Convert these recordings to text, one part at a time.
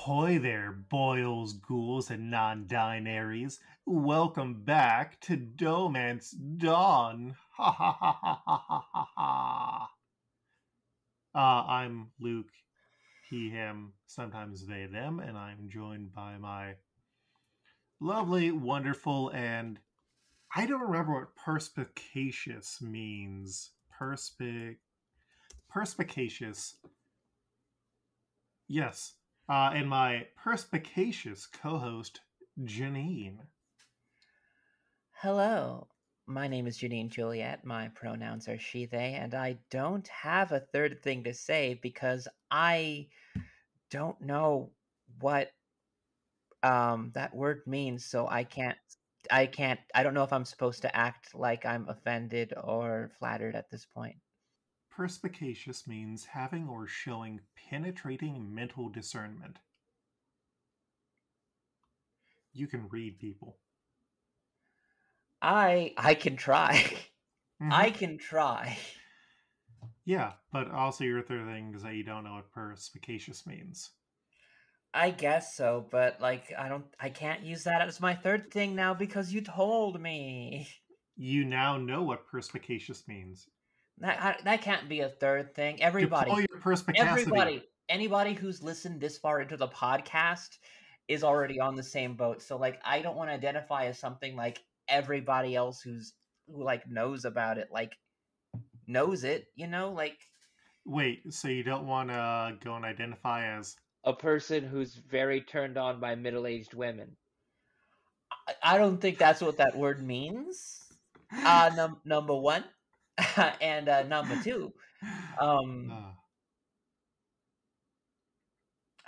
Ahoy there, boils, ghouls, and non-binaries. Welcome back to DohMance Dawn. Ha ha ha ha ha ha ha ha. I'm Luke, he, him, sometimes they, them, and I'm joined by my lovely, wonderful, and I don't remember what perspicacious means. Perspicacious. Yes. And my perspicacious co-host, Janine. Hello, my name is Janine Juliet. My pronouns are she, they, and I don't have a third thing to say because I don't know what that word means, so I don't know if I'm supposed to act like I'm offended or flattered at this point. Perspicacious means having or showing penetrating mental discernment. You can read people. I can try. Mm-hmm. I can try. Yeah, but also your third thing is that you don't know what perspicacious means. I guess so, but I can't use that as my third thing now because you told me. You now know what perspicacious means. That can't be a third thing. Everybody, Deploy your perspicacity. Anybody who's listened this far into the podcast is already on the same boat. So I don't want to identify as something like everybody else who knows about it, knows it. Wait, so you don't want to go and identify as a person who's very turned on by middle-aged women. I don't think that's what that word means. Number one, and number two, I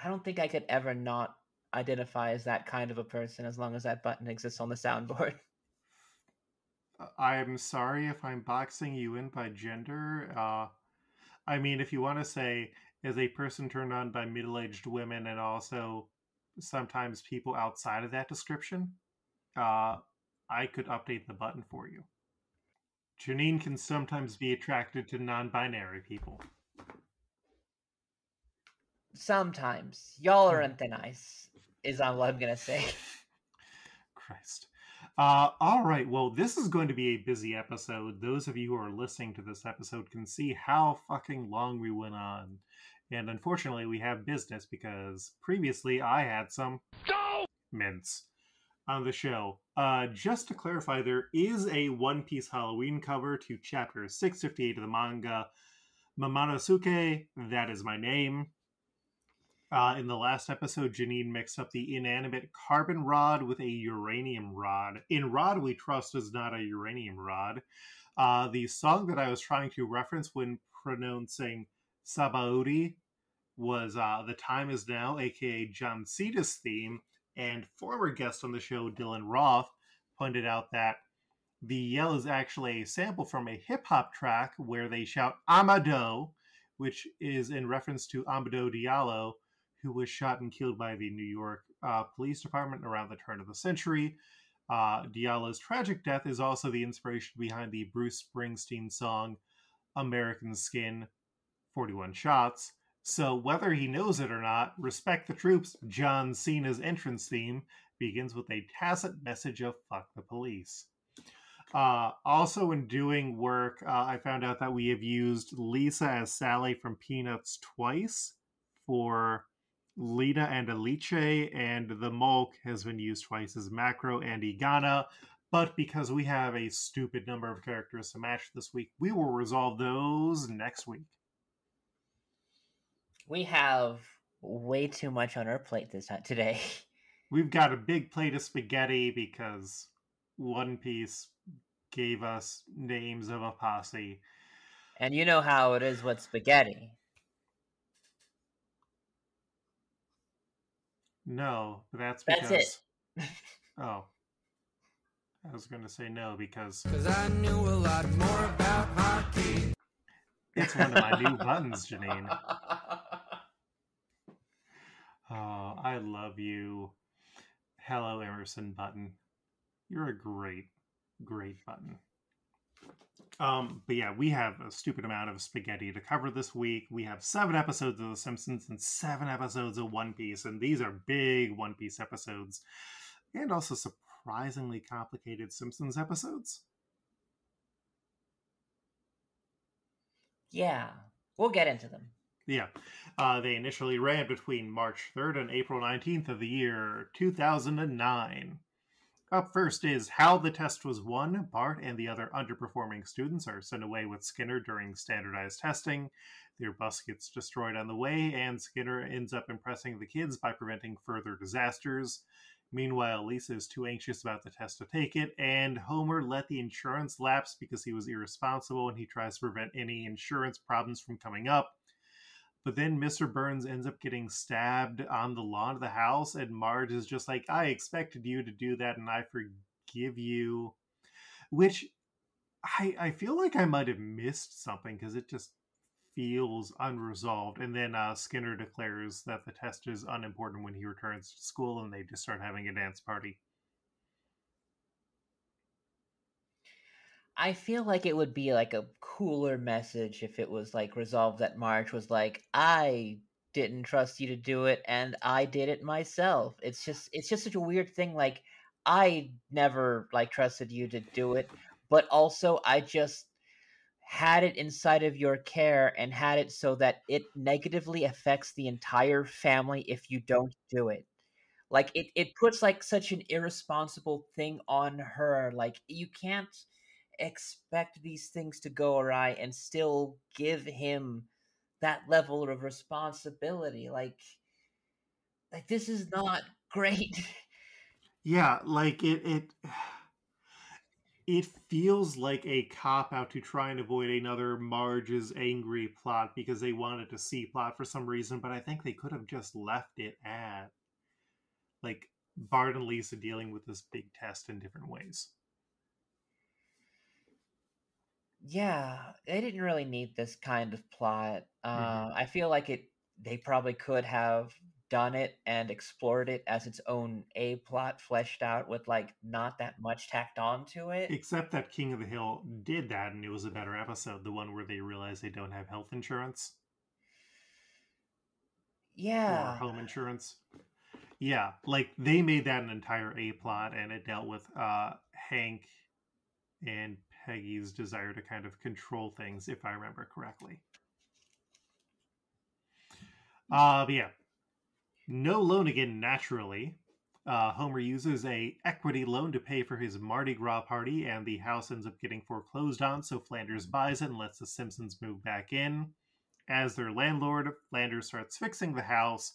don't think I could ever not identify as that kind of a person as long as that button exists on the soundboard. I'm sorry if I'm boxing you in by gender. I mean, if you want to say, as a person turned on by middle-aged women and also sometimes people outside of that description, I could update the button for you. Janine can sometimes be attracted to non-binary people. Sometimes. Y'all aren't that nice, is all I'm going to say. Christ. All right, well, this is going to be a busy episode. Those of you who are listening to this episode can see how fucking long we went on. And unfortunately, we have business because previously I had some mints on the show. Just to clarify, there is a One Piece Halloween cover to chapter 658 of the manga Momonosuke, That Is My Name. In the last episode, Janine mixed up the inanimate carbon rod with a uranium rod. In Rod We Trust is not a uranium rod. The song that I was trying to reference when pronouncing Sabaody was The Time Is Now, aka John Cena's theme, and former guest on the show, Dylan Roth, pointed out that the yell is actually a sample from a hip-hop track where they shout Amado, which is in reference to Amadou Diallo, who was shot and killed by the New York Police Department around the turn of the century. Diallo's tragic death is also the inspiration behind the Bruce Springsteen song American Skin, 41 Shots. So whether he knows it or not, Respect the Troops, John Cena's entrance theme, begins with a tacit message of fuck the police. Also in doing work, I found out that we have used Lisa as Sally from Peanuts twice for Lena and Alice, and the Mulk has been used twice as Macro and Igana, but because we have a stupid number of characters to match this week, we will resolve those next week. We have way too much on our plate today. We've got a big plate of spaghetti because One Piece gave us names of a posse. And you know how it is with spaghetti. No, but that's because... That's it. Oh. I was going to say no because... Because I knew a lot more about hockey. It's one of my new buttons, Janine. Oh, I love you. Hello Emerson button. You're a great, great button. But yeah, we have a stupid amount of spaghetti to cover this week. We have 7 episodes of The Simpsons and 7 episodes of One Piece, and these are big One Piece episodes, and also surprisingly complicated Simpsons episodes. Yeah, we'll get into them. Yeah. They initially ran between March 3rd and April 19th of the year 2009. Up first is how the test was won. Bart and the other underperforming students are sent away with Skinner during standardized testing. Their bus gets destroyed on the way, and Skinner ends up impressing the kids by preventing further disasters. Meanwhile, Lisa is too anxious about the test to take it, and Homer let the insurance lapse because he was irresponsible and he tries to prevent any insurance problems from coming up. But then Mr. Burns ends up getting stabbed on the lawn of the house, and Marge is just like, I expected you to do that, and I forgive you. Which I feel like I might have missed something, because it just feels unresolved. And then Skinner declares that the test is unimportant when he returns to school, and they just start having a dance party. I feel like it would be like a cooler message if it was like resolved that Marge was like, I didn't trust you to do it and I did it myself. It's just such a weird thing. Like, I never like trusted you to do it, but also I just had it inside of your care and had it so that it negatively affects the entire family if you don't do it. Like, it puts like such an irresponsible thing on her. Like, you can't expect these things to go awry and still give him that level of responsibility. Like this is not great. Yeah, like it feels like a cop out to try and avoid another Marge's angry plot because they wanted to see plot for some reason, but I think they could have just left it at like Bart and Lisa dealing with this big test in different ways. Yeah, they didn't really need this kind of plot. I feel like they probably could have done it and explored it as its own A plot, fleshed out with like not that much tacked on to it. Except that King of the Hill did that, and it was a better episode, the one where they realize they don't have health insurance. Yeah. Or home insurance. Yeah, like they made that an entire A plot, and it dealt with Hank and Peggy's desire to kind of control things, if I remember correctly. But yeah, no loan again naturally. Homer uses a equity loan to pay for his Mardi Gras party, and the house ends up getting foreclosed on, so Flanders buys it and lets the Simpsons move back in. As their landlord, Flanders starts fixing the house,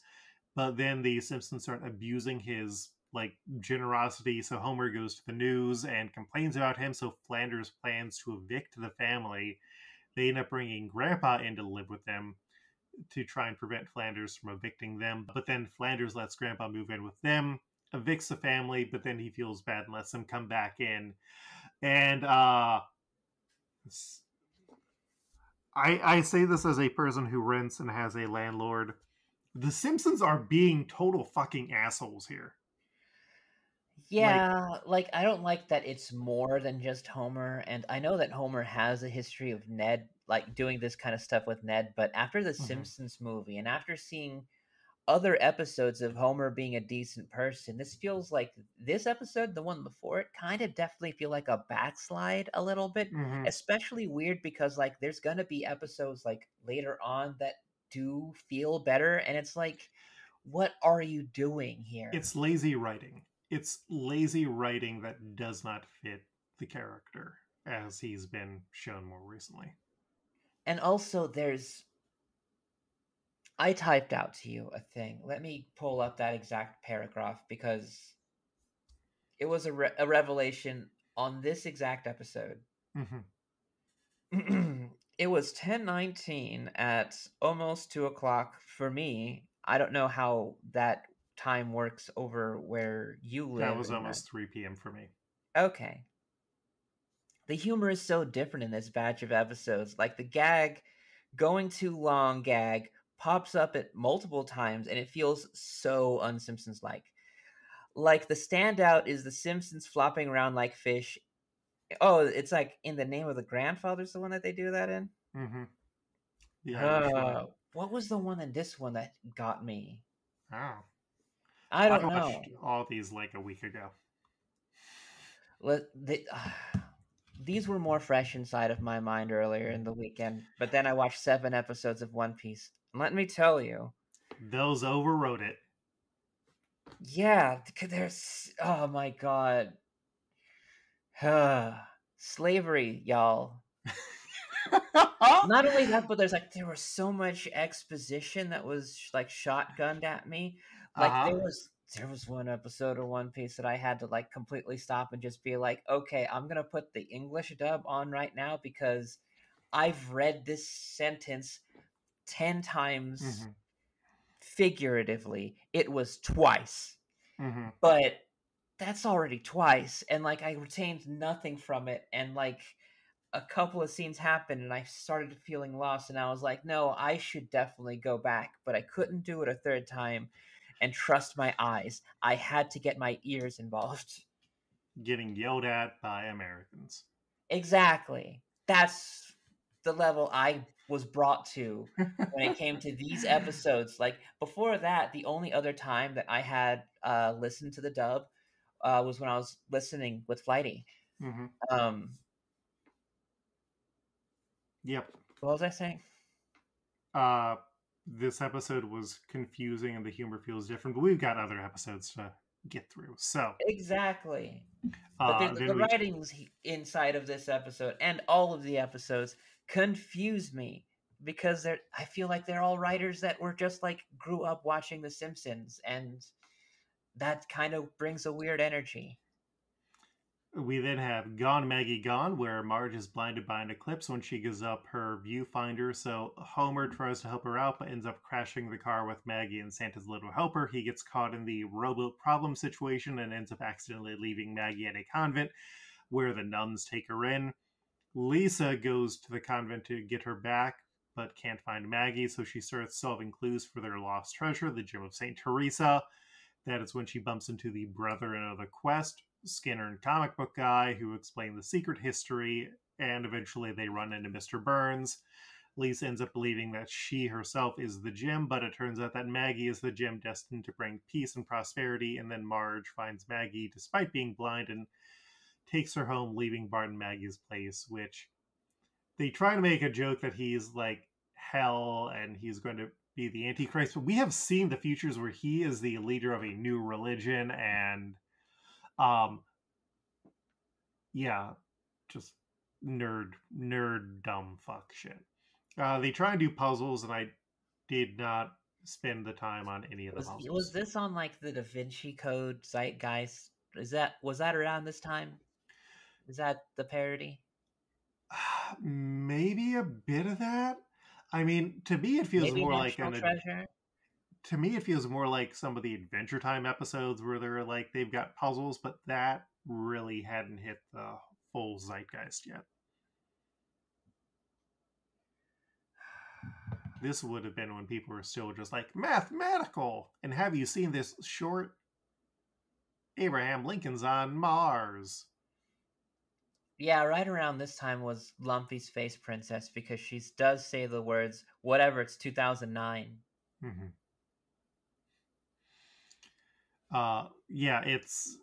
but then the Simpsons start abusing his like generosity, so Homer goes to the news and complains about him, so Flanders plans to evict the family. They end up bringing Grandpa in to live with them to try and prevent Flanders from evicting them, but then Flanders lets Grandpa move in with them, evicts the family, but then he feels bad and lets them come back in. And I say this as a person who rents and has a landlord. The Simpsons are being total fucking assholes here. Yeah, like I don't like that it's more than just Homer, and I know that Homer has a history of Ned like doing this kind of stuff with Ned, but after the Simpsons movie and after seeing other episodes of Homer being a decent person, this feels like this episode, the one before it, kind of definitely feel like a backslide a little bit. Especially weird because like there's gonna be episodes like later on that do feel better, and it's like, what are you doing here? It's lazy writing. It's lazy writing that does not fit the character as he's been shown more recently. And also I typed out to you a thing. Let me pull up that exact paragraph because it was a revelation on this exact episode. It was 10:19 at almost 2 o'clock for me. I don't know how that time works over where you live. That was almost 3 p.m. for me. Okay. The humor is so different in this batch of episodes. Like the gag, going too long gag, pops up at multiple times, and it feels so un-Simpsons-like. Like the standout is the Simpsons flopping around like fish Oh, it's like In the Name of the Grandfather's the one that they do that in? Mm-hmm. The Irish one. What was the one in this one that got me? Oh. I I don't watched know. all these like a week ago. These were more fresh inside of my mind earlier in the weekend, but then I watched 7 episodes of One Piece. And let me tell you, Those overrode it. yeah, there's, oh my god. Slavery, y'all. Not only that, but there was so much exposition that was like shotgunned at me. Like there was one episode of One Piece that I had to like completely stop and just be like, okay, I'm gonna put the English dub on right now because I've read this sentence 10 times Mm-hmm. figuratively. It was twice. Mm-hmm. But that's already twice, and like I retained nothing from it, and like a couple of scenes happened and I started feeling lost, and I was like, no, I should definitely go back, but I couldn't do it a third time and trust my eyes. I had to get my ears involved. Getting yelled at by Americans. Exactly. That's the level I was brought to when it came to these episodes. Like before that, the only other time that I had listened to the dub was when I was listening with Flighty. Mm-hmm. Yep. What was I saying? This episode was confusing and the humor feels different, but we've got other episodes to get through. So exactly. But the writings inside of this episode and all of the episodes confuse me because I feel like they're all writers that were just like grew up watching The Simpsons, and that kind of brings a weird energy. We then have Gone Maggie Gone, where Marge is blinded by an eclipse when she gives up her viewfinder. So Homer tries to help her out, but ends up crashing the car with Maggie and Santa's little helper. He gets caught in the rowboat problem situation and ends up accidentally leaving Maggie at a convent where the nuns take her in. Lisa goes to the convent to get her back, but can't find Maggie, so she starts solving clues for their lost treasure, the Gem of St. Teresa. That is when she bumps into the Brethren of the Quest, Skinner and comic book guy, who explain the secret history, and eventually they run into Mr. Burns. Lisa ends up believing that she herself is the gem, but it turns out that Maggie is the gem destined to bring peace and prosperity, and then Marge finds Maggie despite being blind and takes her home, leaving Bart in Maggie's place, which they try to make a joke that he's like hell and he's going to be the Antichrist, but we have seen the futures where he is the leader of a new religion, and yeah, just nerd dumb fuck shit. They try and do puzzles, and I did not spend the time on any of the puzzles. Was this on like the Da Vinci Code Zeitgeist? Was that around this time? Is that the parody? Maybe a bit of that. I mean, to me, it feels Maybe more National like Treasure. To me, it feels more like some of the Adventure Time episodes where they're like they've got puzzles, but that really hadn't hit the full zeitgeist yet. This would have been when people were still just like mathematical. And have you seen this short? Abraham Lincoln's on Mars. Yeah, right around this time was Lumpy's Face Princess, because she does say the words, whatever, it's 2009. Mm-hmm. Yeah, it's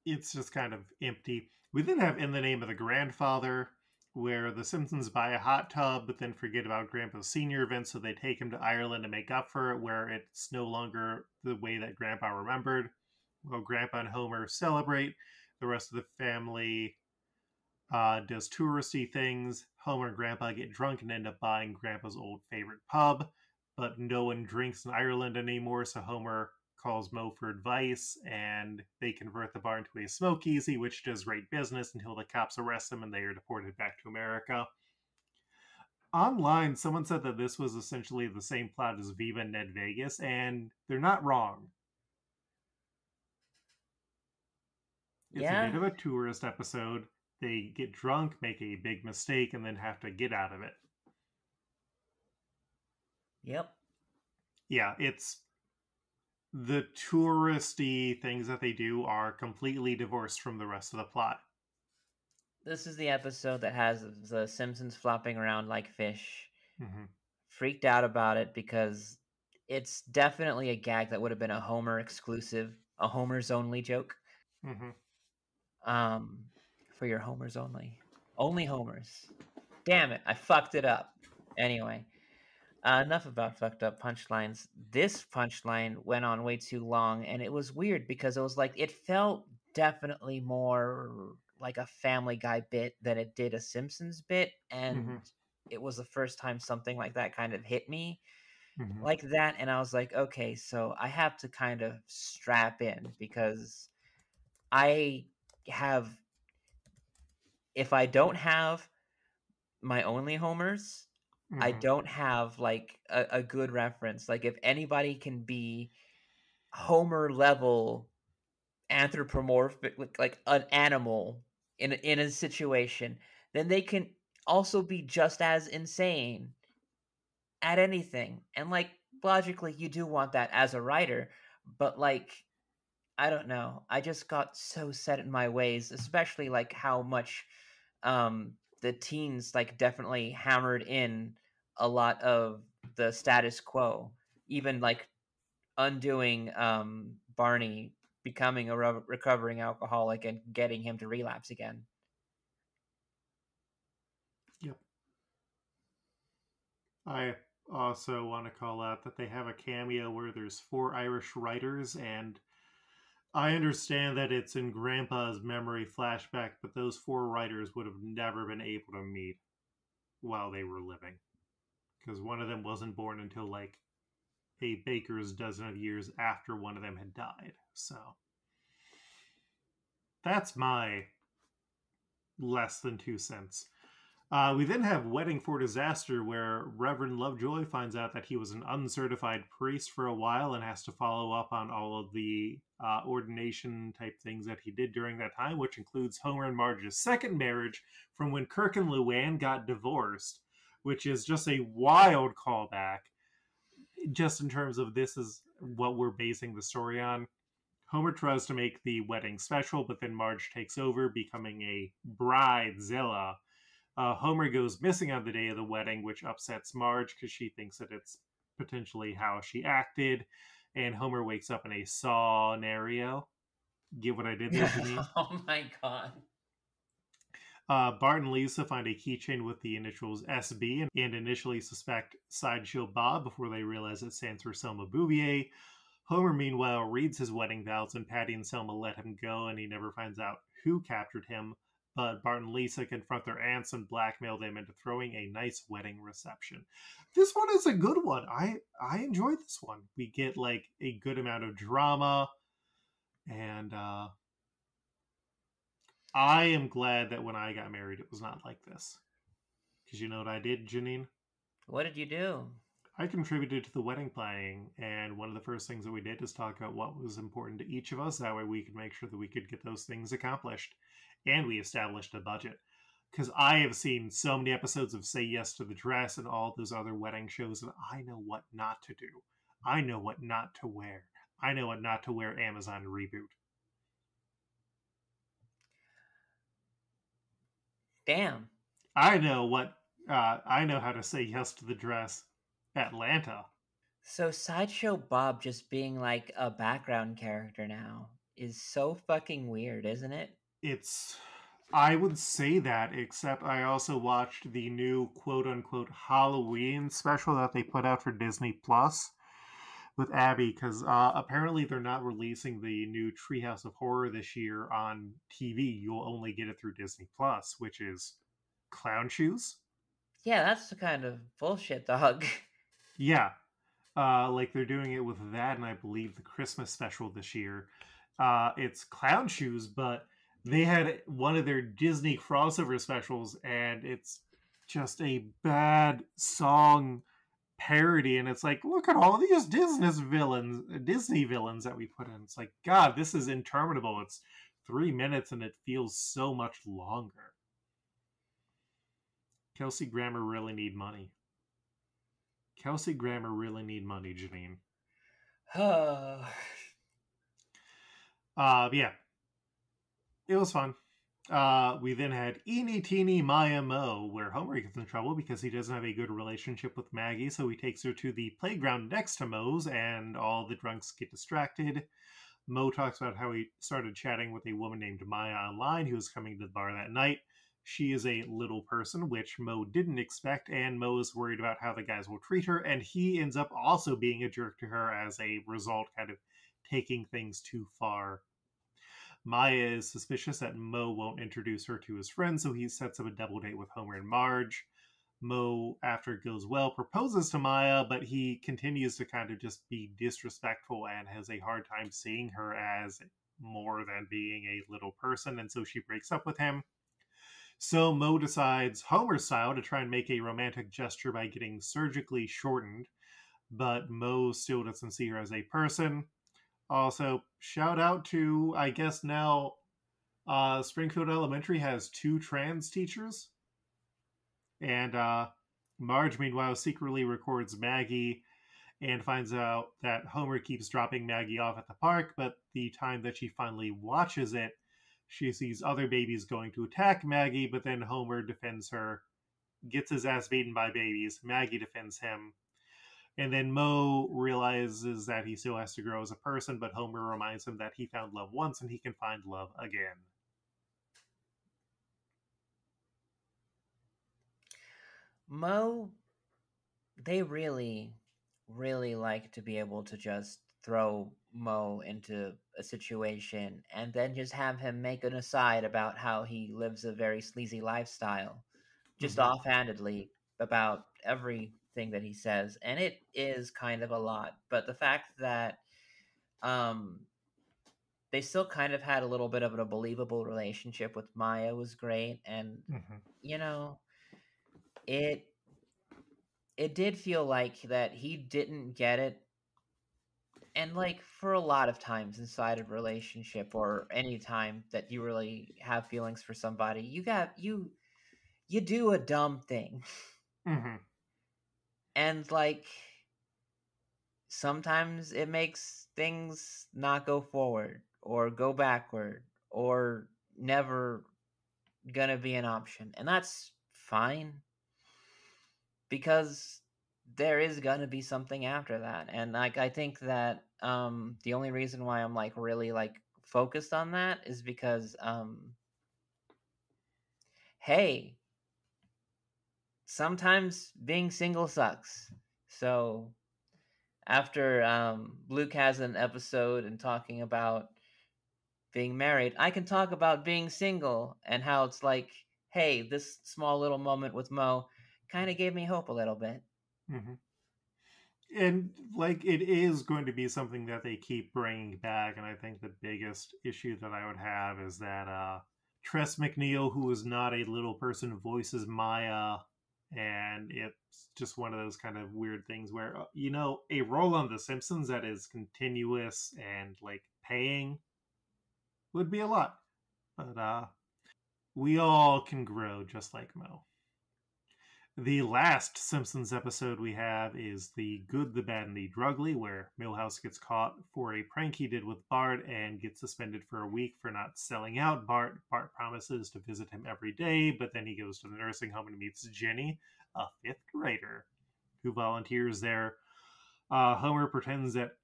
just kind of empty. We then have In the Name of the Grandfather, where the Simpsons buy a hot tub, but then forget about Grandpa's senior event, so they take him to Ireland to make up for it, where it's no longer the way that Grandpa remembered. While Grandpa and Homer celebrate, the rest of the family does touristy things. Homer and Grandpa get drunk and end up buying Grandpa's old favorite pub, but no one drinks in Ireland anymore, so Homer calls Mo for advice, and they convert the bar into a smokeasy, which does great business until the cops arrest them and they are deported back to America. Online, someone said that this was essentially the same plot as Viva Ned Vegas, and they're not wrong. It's a bit of a tourist episode. They get drunk, make a big mistake, and then have to get out of it. Yep. Yeah, it's the touristy things that they do are completely divorced from the rest of the plot. This is the episode that has the Simpsons flopping around like fish. Mm-hmm. Freaked out about it because it's definitely a gag that would have been a Homer exclusive, a Homer's only joke. Mm-hmm. For your Homers only Homers. Damn it, I fucked it up. Anyway, enough about fucked up punchlines. This punchline went on way too long, and it was weird because it was like it felt definitely more like a Family Guy bit than it did a Simpsons bit, and it was the first time something like that kind of hit me like that, and I was like, okay, so I have to kind of strap in because I have, if I don't have my only Homers, I don't have like a good reference. Like if anybody can be Homer level anthropomorphic, like an animal in a situation, then they can also be just as insane at anything. And like logically, you do want that as a writer, but like I don't know. I just got so set in my ways, especially like how much the teens like definitely hammered in a lot of the status quo, even like undoing Barney becoming a recovering alcoholic and getting him to relapse again. Yep. I also want to call out that they have a cameo where there's 4 Irish writers, and I understand that it's in Grandpa's memory flashback, but those 4 writers would have never been able to meet while they were living. Because one of them wasn't born until like a baker's dozen of years after one of them had died. So that's my less than 2 cents. We then have Wedding for Disaster, where Reverend Lovejoy finds out that he was an uncertified priest for a while and has to follow up on all of the ordination type things that he did during that time, which includes Homer and Marge's second marriage from when Kirk and Luann got divorced, which is just a wild callback, just in terms of this is what we're basing the story on. Homer tries to make the wedding special, but then Marge takes over, becoming a bridezilla. Homer goes missing on the day of the wedding, which upsets Marge because she thinks that it's potentially how she acted. And Homer wakes up in a scenario. Get what I did there, Janine? Oh my god. Bart and Lisa find a keychain with the initials SB and initially suspect Sideshow Bob before they realize it stands for Selma Bouvier. Homer, meanwhile, reads his wedding vows, and Patty and Selma let him go, and he never finds out who captured him. But Bart and Lisa confront their aunts and blackmail them into throwing a nice wedding reception. This one is a good one. I enjoyed this one. We get like a good amount of drama, and I am glad that when I got married, it was not like this. Because you know what I did, Janine? What did you do? I contributed to the wedding planning, and one of the first things that we did is talk about what was important to each of us. That way we could make sure that we could get those things accomplished. And we established a budget. Because I have seen so many episodes of Say Yes to the Dress and all those other wedding shows, and I know what not to do. I know what not to wear. I know what not to wear Amazon Reboot. Damn. I know how to say yes to the dress. Atlanta. So Sideshow Bob just being like a background character now is so fucking weird, isn't it? I would say that, except I also watched the new quote-unquote Halloween special that they put out for Disney Plus with Abby, because apparently they're not releasing the new Treehouse of Horror this year on TV. You'll only get it through Disney Plus, which is clown shoes. Yeah, that's the kind of bullshit, dog. Yeah. Like they're doing it with that, and I believe the Christmas special this year. It's clown shoes, but they had one of their Disney crossover specials, and it's just a bad song parody. And it's like, look at all these Disney villains that we put in. It's like, God, this is interminable. It's 3 minutes, and it feels so much longer. Kelsey Grammer really need money. Janine. Yeah. It was fun. We then had Eeny Teeny Maya Mo, where Homer gets in trouble because he doesn't have a good relationship with Maggie, so he takes her to the playground next to Moe's, and all the drunks get distracted. Mo talks about how he started chatting with a woman named Maya online who was coming to the bar that night. She is a little person, which Mo didn't expect, and Mo is worried about how the guys will treat her, and he ends up also being a jerk to her as a result, kind of taking things too far. Maya is suspicious that Mo won't introduce her to his friends, so he sets up a double date with Homer and Marge. Mo, after it goes well, proposes to Maya, but he continues to kind of just be disrespectful and has a hard time seeing her as more than being a little person, and so she breaks up with him. So Mo decides, Homer style, to try and make a romantic gesture by getting surgically shortened, but Mo still doesn't see her as a person. Also, shout out to, I guess now, Springfield Elementary has 2 trans teachers. And Marge, meanwhile, secretly records Maggie and finds out that Homer keeps dropping Maggie off at the park, but the time that she finally watches it, she sees other babies going to attack Maggie, but then Homer defends her, gets his ass beaten by babies. Maggie defends him. And then Mo realizes that he still has to grow as a person, but Homer reminds him that he found love once and he can find love again. Mo, they really, really like to be able to just throw Mo into a situation and then just have him make an aside about how he lives a very sleazy lifestyle, just offhandedly about everything that he says. And it is kind of a lot. But the fact that they still kind of had a little bit of a believable relationship with Maya was great. And, you know, it did feel like that he didn't get it. And like for a lot of times inside of a relationship or any time that you really have feelings for somebody, you do a dumb thing. And like sometimes it makes things not go forward or go backward or never gonna be an option. And that's fine, because there is gonna be something after that. And like I think that the only reason why I'm like really like focused on that is because hey, sometimes being single sucks. So after Luke has an episode and talking about being married, I can talk about being single and how it's like, hey, this small little moment with Mo kind of gave me hope a little bit. And like it is going to be something that they keep bringing back, and I think the biggest issue that I would have is that Tress MacNeille, who is not a little person, voices Maya, and it's just one of those kind of weird things where a role on The Simpsons that is continuous and like paying would be a lot, but we all can grow just like Mo. The last Simpsons episode we have is The Good, the Bad, and the Drugly, where Milhouse gets caught for a prank he did with Bart and gets suspended for a week for not selling out Bart. Bart promises to visit him every day, but then he goes to the nursing home and meets Jenny, a 5th grader, who volunteers there. Bart pretends that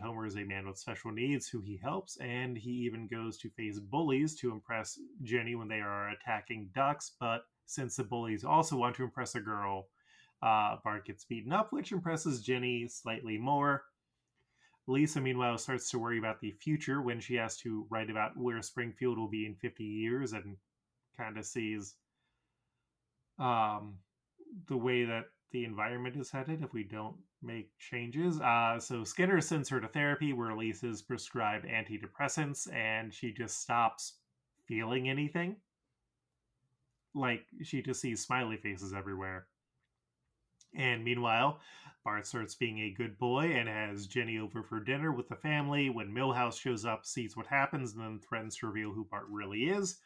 Homer is a man with special needs who he helps, and he even goes to face bullies to impress Jenny when they are attacking ducks, but since the bullies also want to impress a girl, Bart gets beaten up, which impresses Jenny slightly more. Lisa, meanwhile, starts to worry about the future when she has to write about where Springfield will be in 50 years and kind of sees the way that the environment is headed if we don't make changes. So Skinner sends her to therapy where Lisa's prescribed antidepressants, and she just stops feeling anything. Like, she just sees smiley faces everywhere. And meanwhile, Bart starts being a good boy and has Jenny over for dinner with the family. When Milhouse shows up, sees what happens, and then threatens to reveal who Bart really is.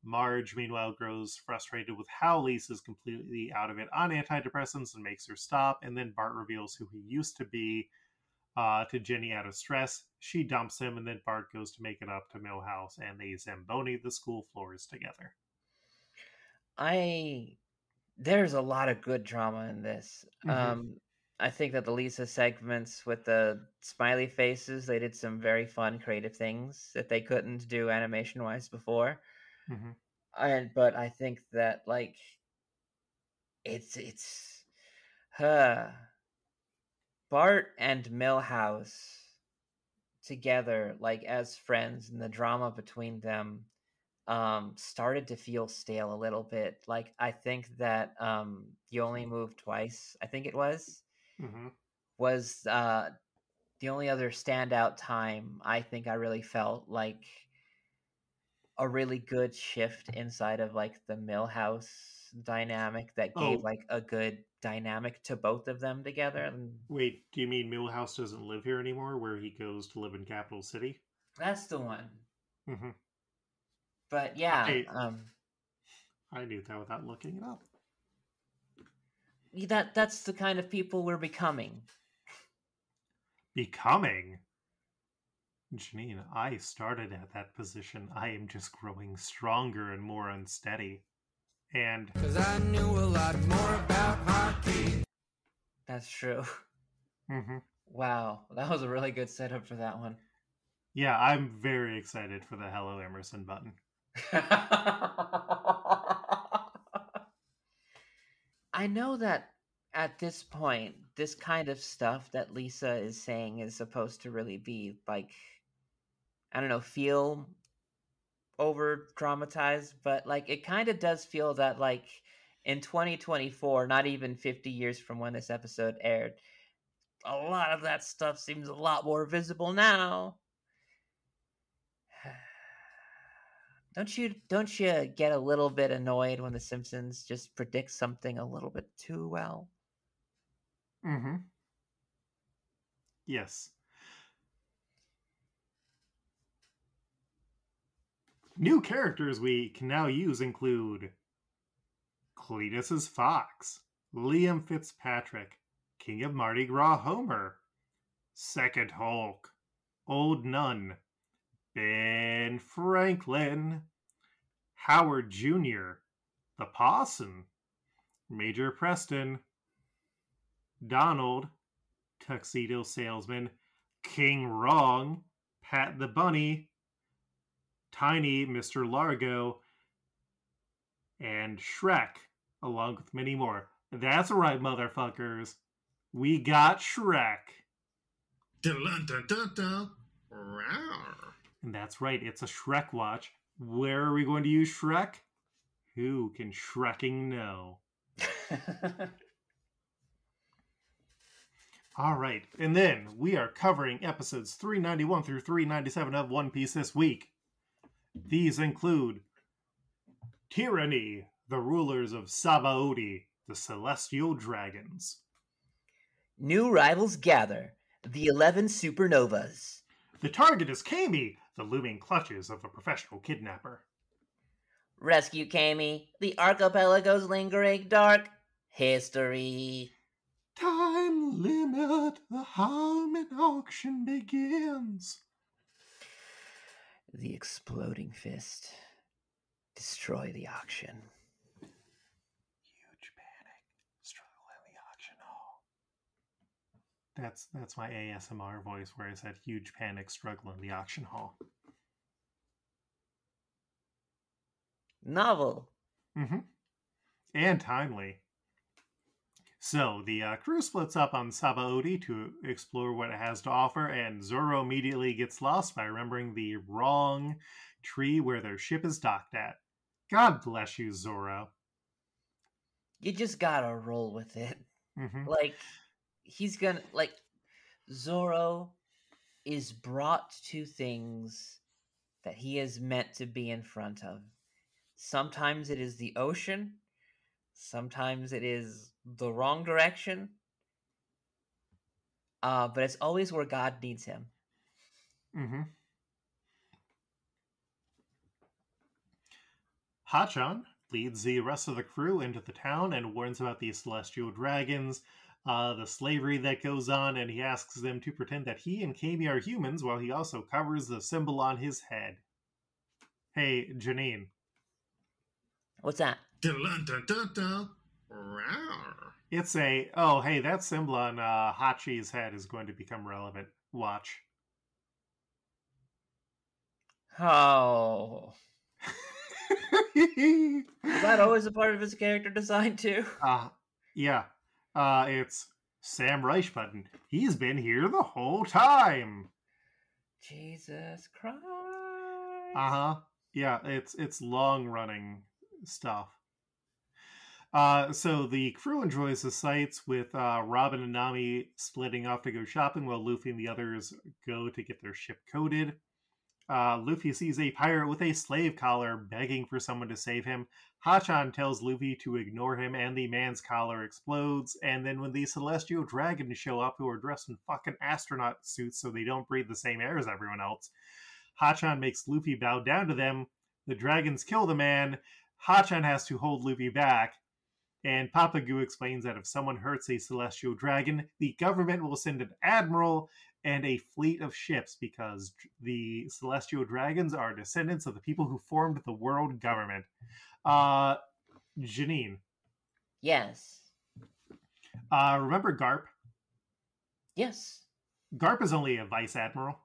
Marge, meanwhile, grows frustrated with how Lisa's completely out of it on antidepressants and makes her stop. And then Bart reveals who he used to be. to Jenny out of stress. She dumps him, and then Bart goes to make it up to Milhouse, and they Zamboni the school floors together. There's a lot of good drama in this. I think that the Lisa segments with the smiley faces, they did some very fun, creative things that they couldn't do animation-wise before. But I think that like it's Bart and Milhouse together, like as friends, and the drama between them started to feel stale a little bit. Like I think that You Only Move Twice, I think it was the only other standout time I think I really felt like a really good shift inside of like the Milhouse dynamic that gave like a good dynamic to both of them together. Wait, do you mean Milhouse doesn't live here anymore, where he goes to live in Capital City? That's the one. But yeah, I knew that without looking it up. That's the kind of people we're becoming. Becoming? Janine, I started at that position. I am just growing stronger and more unsteady. And 'cause I knew a lot more about hockey. That's true. Wow, that was a really good setup for that one. Yeah, I'm very excited for the Hello Emerson button. I know that at this point, this kind of stuff that Lisa is saying is supposed to really be like, I don't know, feel over dramatized, but like it kind of does feel that like in 2024, not even 50 years from when this episode aired, a lot of that stuff seems a lot more visible now. Don't you get a little bit annoyed when The Simpsons just predict something a little bit too well? Yes. New characters we can now use include Cletus's Fox, Liam Fitzpatrick, King of Mardi Gras Homer, Second Hulk, Old Nun, Ben Franklin, Howard Jr., the Possum, Major Preston, Donald, Tuxedo Salesman, King Wrong, Pat the Bunny, Tiny, Mr. Largo, and Shrek, along with many more. That's right, motherfuckers. We got Shrek. Dun, dun, dun, dun. And that's right, it's a Shrek watch. Where are we going to use Shrek? Who can Shrekking know? All right, and then we are covering episodes 391 through 397 of One Piece this week. These include Tyranny, the rulers of Sabaody, the celestial dragons. New rivals gather, the 11 supernovas. The target is Kami, the looming clutches of a professional kidnapper. Rescue Kami, the archipelago's lingering dark history. Time limit, the Harmon auction begins. The exploding fist. Destroy the auction. Huge panic. Struggle in the auction hall. That's my ASMR voice where I said huge panic, struggle in the auction hall. Novel. And timely. So, the crew splits up on Sabaody to explore what it has to offer, and Zoro immediately gets lost by remembering the wrong tree where their ship is docked at. God bless you, Zoro. You just gotta roll with it. Like, Zoro is brought to things that he is meant to be in front of. Sometimes it is the ocean. Sometimes it is the wrong direction. But it's always where God needs him. Hachan leads the rest of the crew into the town and warns about the celestial dragons. the slavery that goes on, and he asks them to pretend that he and Kami are humans while he also covers the symbol on his head. Hey, Janine. What's that? Dun-dun-dun-dun-dun. Rawr. It's a, oh, hey, that symbol on Hachi's head is going to become relevant. Watch. Oh. Was that always a part of his character design, too? Yeah. It's Sam Reichbutton. He's been here the whole time. Jesus Christ. Uh-huh. Yeah, it's long-running stuff. So the crew enjoys the sights with Robin and Nami splitting off to go shopping while Luffy and the others go to get their ship coated. Luffy sees a pirate with a slave collar begging for someone to save him. Hachan tells Luffy to ignore him, and the man's collar explodes. And then when the Celestial Dragons show up, who are dressed in fucking astronaut suits so they don't breathe the same air as everyone else, Hachan makes Luffy bow down to them. The dragons kill the man. Hachan has to hold Luffy back. And Papa Goo explains that if someone hurts a Celestial Dragon, the government will send an admiral and a fleet of ships because the Celestial Dragons are descendants of the people who formed the world government. Janine. Yes. Remember Garp? Yes. Garp is only a vice admiral.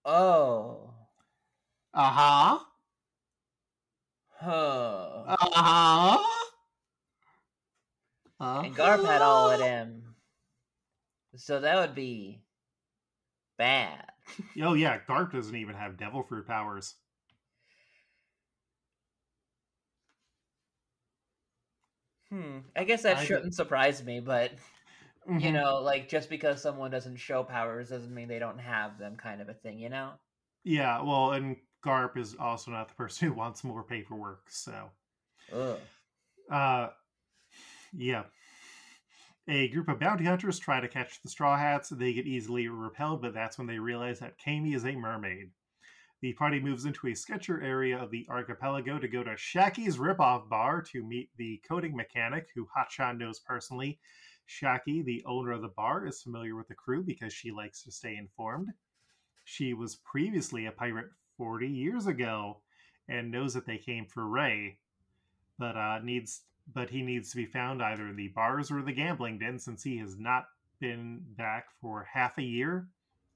Oh. Uh-huh. Huh. Uh-huh. And Garp had all of them. So that would be bad. Oh yeah, Garp doesn't even have devil fruit powers. I guess that shouldn't surprise me, but Mm-hmm. you know, like just because someone doesn't show powers doesn't mean they don't have them, kind of a thing, you know? Yeah, well, and Garp is also not the person who wants more paperwork, so. Ugh. Yeah. A group of bounty hunters try to catch the Straw Hats. They get easily repelled, but that's when they realize that Kami is a mermaid. The party moves into a sketcher area of the archipelago to go to Shaki's ripoff bar to meet the coding mechanic, who Hachan knows personally. Shaki, the owner of the bar, is familiar with the crew because she likes to stay informed. She was previously a pirate 40 years ago and knows that they came for Ray, but he needs to be found either in the bars or the gambling den since he has not been back for half a year.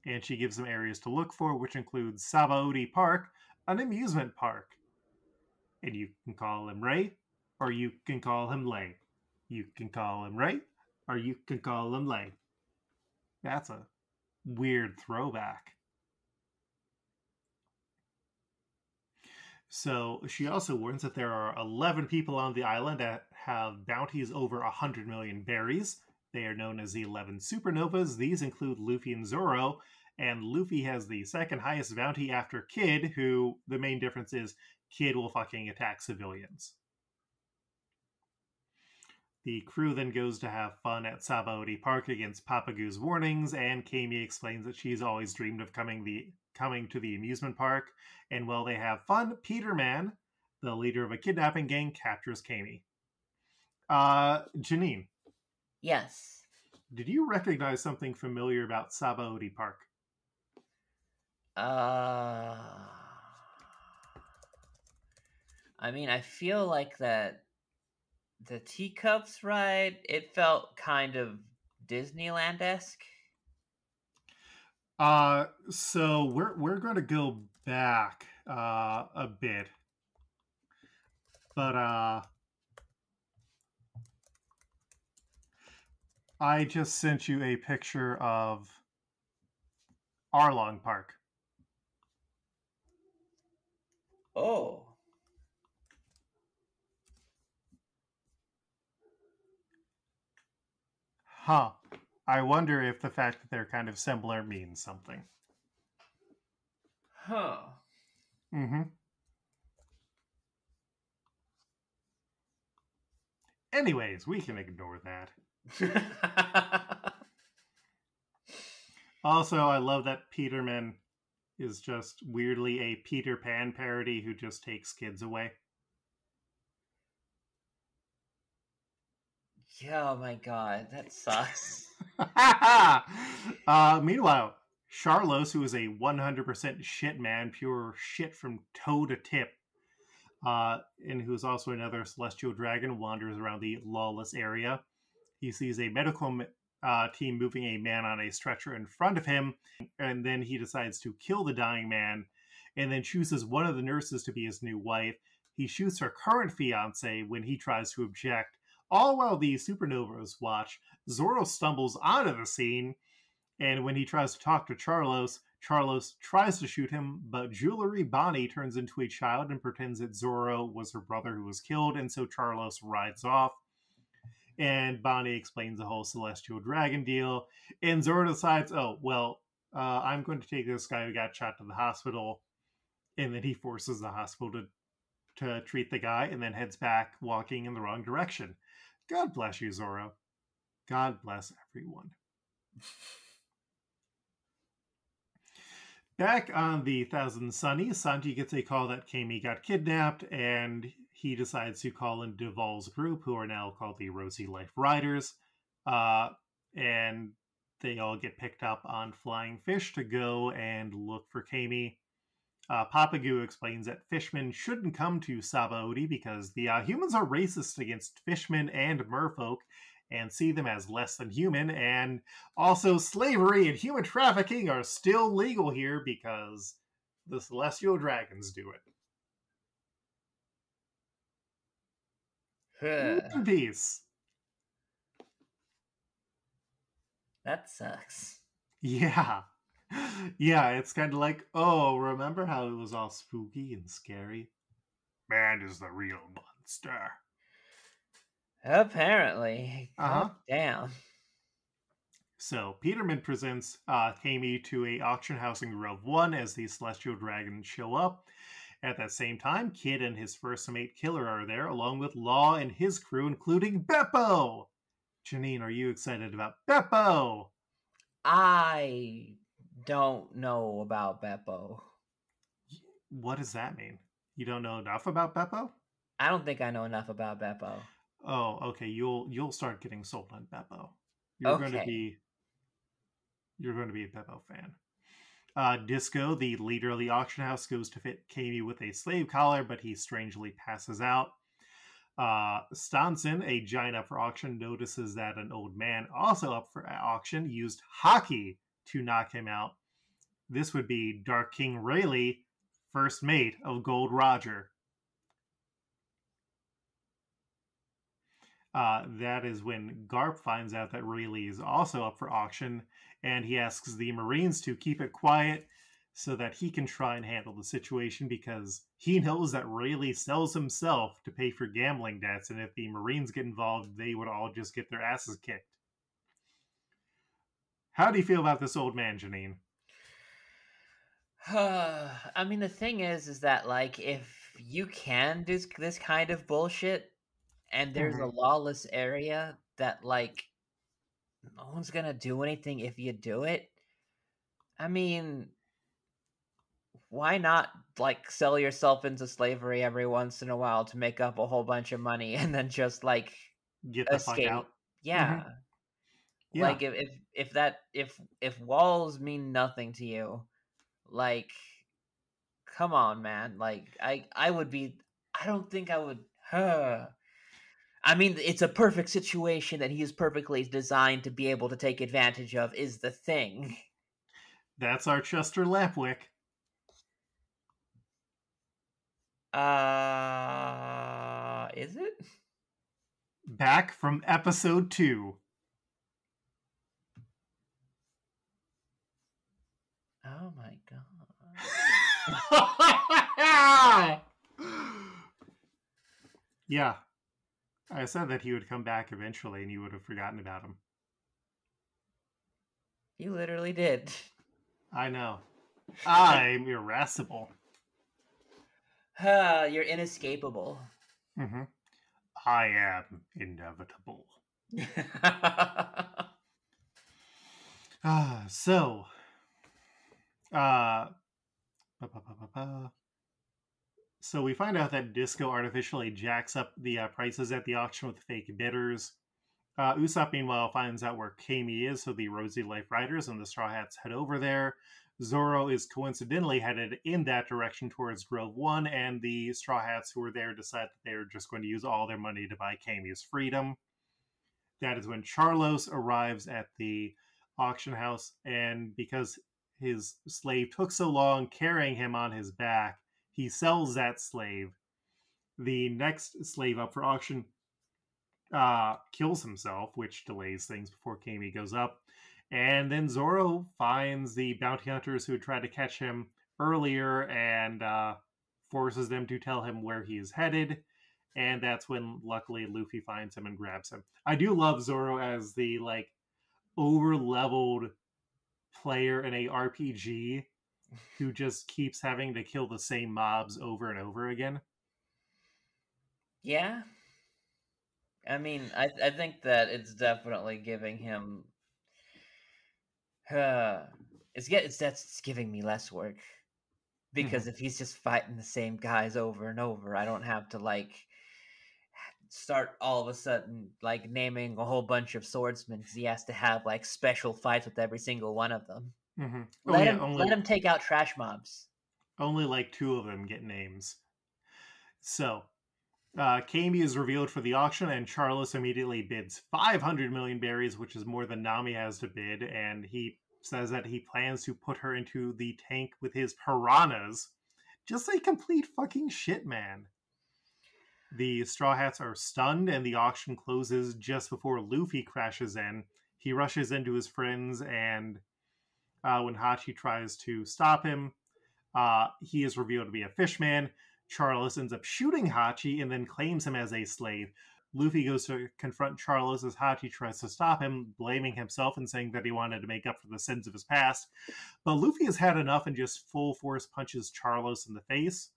And she gives them areas to look for, which includes Sabaody Park, an amusement park. And you can call him Ray, or you can call him Lay. You can call him Ray, or you can call him Lay. That's a weird throwback. So she also warns that there are 11 people on the island that have bounties over 100 million berries. They are known as the 11 supernovas. These include Luffy and Zoro, and Luffy has the second highest bounty after Kid, who the main difference is Kid will fucking attack civilians. The crew then goes to have fun at Sabaody Park against Papagoo's warnings, and Kami explains that she's always dreamed of coming to the amusement park. And while they have fun, Peterman, the leader of a kidnapping gang, captures Kami. Janine. Yes. Did you recognize something familiar about Sabaody Park? I mean, I feel like that the teacups ride, it felt kind of Disneyland-esque. So we're going to go back a bit, but I just sent you a picture of Arlong Park. Oh. Huh. I wonder if the fact that they're kind of similar means something. Huh. Mm-hmm. Anyways, we can ignore that. Also, I love that Peterman is just weirdly a Peter Pan parody who just takes kids away. Yeah, oh my god, that sucks. Meanwhile, Charlos, who is a 100% shit man, pure shit from toe to tip, and who's also another celestial dragon, wanders around the lawless area. He sees a medical team moving a man on a stretcher in front of him, and then he decides to kill the dying man, and then chooses one of the nurses to be his new wife. He shoots her current fiance when he tries to object. All while the supernovas watch, Zoro stumbles onto the scene, and when he tries to talk to Charlos, Charlos tries to shoot him, but Jewelry Bonnie turns into a child and pretends that Zoro was her brother who was killed, and so Charlos rides off. And Bonnie explains the whole Celestial Dragon deal, and Zoro decides, I'm going to take this guy who got shot to the hospital, and then he forces the hospital to treat the guy, and then heads back, walking in the wrong direction. God bless you, Zoro. God bless everyone. Back on the Thousand Sunnies, Sanji gets a call that Kami got kidnapped, and he decides to call in Duval's group, who are now called the Rosy Life Riders, and they all get picked up on flying fish to go and look for Kami. Papagu explains that fishmen shouldn't come to Sabaody because the humans are racist against fishmen and merfolk and see them as less than human, and also slavery and human trafficking are still legal here because the Celestial Dragons do it. In peace. That sucks. Yeah. Yeah, it's kind of like, oh, remember how it was all spooky and scary? Man is the real monster. Apparently. God damn. So, Peterman presents Kami to a auction house in Grove 1 as the Celestial Dragons show up. At that same time, Kid and his first mate Killer are there, along with Law and his crew, including Beppo! Janine, are you excited about Beppo? I don't know about Beppo. What does that mean? You don't know enough about Beppo? I don't think I know enough about Beppo. Oh, okay. You'll start getting sold on Beppo. You're going to be a Beppo fan. Disco, the leader of the auction house, goes to fit Kami with a slave collar, but he strangely passes out. Stanson, a giant up for auction, notices that an old man also up for auction used hockey to knock him out. This would be Dark King Rayleigh, first mate of Gold Roger. That is when Garp finds out that Rayleigh is also up for auction, and he asks the Marines to keep it quiet so that he can try and handle the situation, because he knows that Rayleigh sells himself to pay for gambling debts, and if the Marines get involved, they would all just get their asses kicked. How do you feel about this old man, Janine? I mean, the thing is that, like, if you can do this kind of bullshit, and there's a lawless area that, like, no one's gonna do anything if you do it, I mean, why not, like, sell yourself into slavery every once in a while to make up a whole bunch of money and then just, like, get the fuck out? Yeah. Yeah. Like, if walls mean nothing to you, like, come on, man. Like, I don't think I would. I mean, it's a perfect situation that he is perfectly designed to be able to take advantage of, is the thing. That's our Chester Lapwick. Is it? Back from episode 2. Oh my god. Yeah. I said that he would come back eventually and you would have forgotten about him. You literally did. I know. I'm irascible. You're inescapable. Mm-hmm. I am inevitable. So we find out that Disco artificially jacks up the prices at the auction with fake bidders. Usopp, meanwhile, finds out where Kami is, so the Rosy Life Riders and the Straw Hats head over there. Zoro is coincidentally headed in that direction towards Grove 1, and the Straw Hats who were there decide that they're just going to use all their money to buy Kami's freedom. That is when Charlos arrives at the auction house, and because his slave took so long carrying him on his back, he sells that slave. The next slave up for auction kills himself, which delays things before Kami goes up. And then Zoro finds the bounty hunters who had tried to catch him earlier and forces them to tell him where he is headed. And that's when, luckily, Luffy finds him and grabs him. I do love Zoro as the, like, over-leveled player in a RPG who just keeps having to kill the same mobs over and over again. Yeah. I mean, I think that it's definitely giving him... That's giving me less work. Because if he's just fighting the same guys over and over, I don't have to, like, start all of a sudden, like, naming a whole bunch of swordsmen, because he has to have, like, special fights with every single one of them. Mm-hmm. Let him take out trash mobs. Only, like, 2 of them get names. So... Kami is revealed for the auction, and Charlos immediately bids 500 million berries, which is more than Nami has to bid, and he says that he plans to put her into the tank with his piranhas. Just a complete fucking shit, man. The Straw Hats are stunned, and the auction closes just before Luffy crashes in. He rushes into his friends, and when Hachi tries to stop him, he is revealed to be a fishman. Charlos ends up shooting Hachi and then claims him as a slave. Luffy goes to confront Charlos as Hachi tries to stop him, blaming himself and saying that he wanted to make up for the sins of his past. But Luffy has had enough and just full force punches Charlos in the face.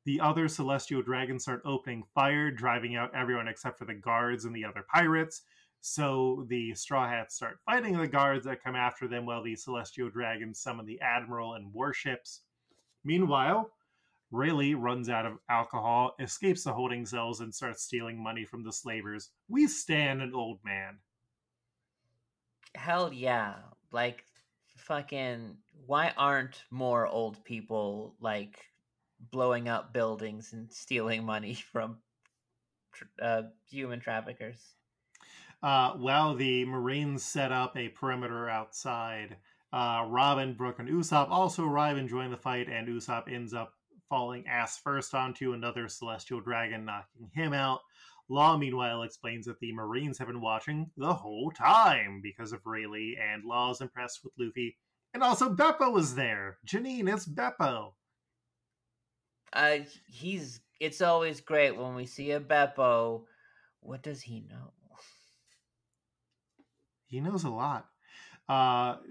The other Celestial Dragons start opening fire, driving out everyone except for the guards and the other pirates. So the Straw Hats start fighting the guards that come after them while the Celestial Dragons summon the Admiral and warships. Meanwhile, Rayleigh runs out of alcohol, escapes the holding cells, and starts stealing money from the slavers. We stand an old man. Hell yeah. Like, fucking, why aren't more old people, like, blowing up buildings and stealing money from human traffickers? While the Marines set up a perimeter outside, Robin, Brook, and Usopp also arrive and join the fight, and Usopp ends up falling ass first onto another Celestial Dragon, knocking him out. Law, meanwhile, explains that the Marines have been watching the whole time because of Rayleigh, and Law is impressed with Luffy. And also Beppo was there! Janine, it's Beppo! It's always great when we see a Beppo. What does he know? He knows a lot.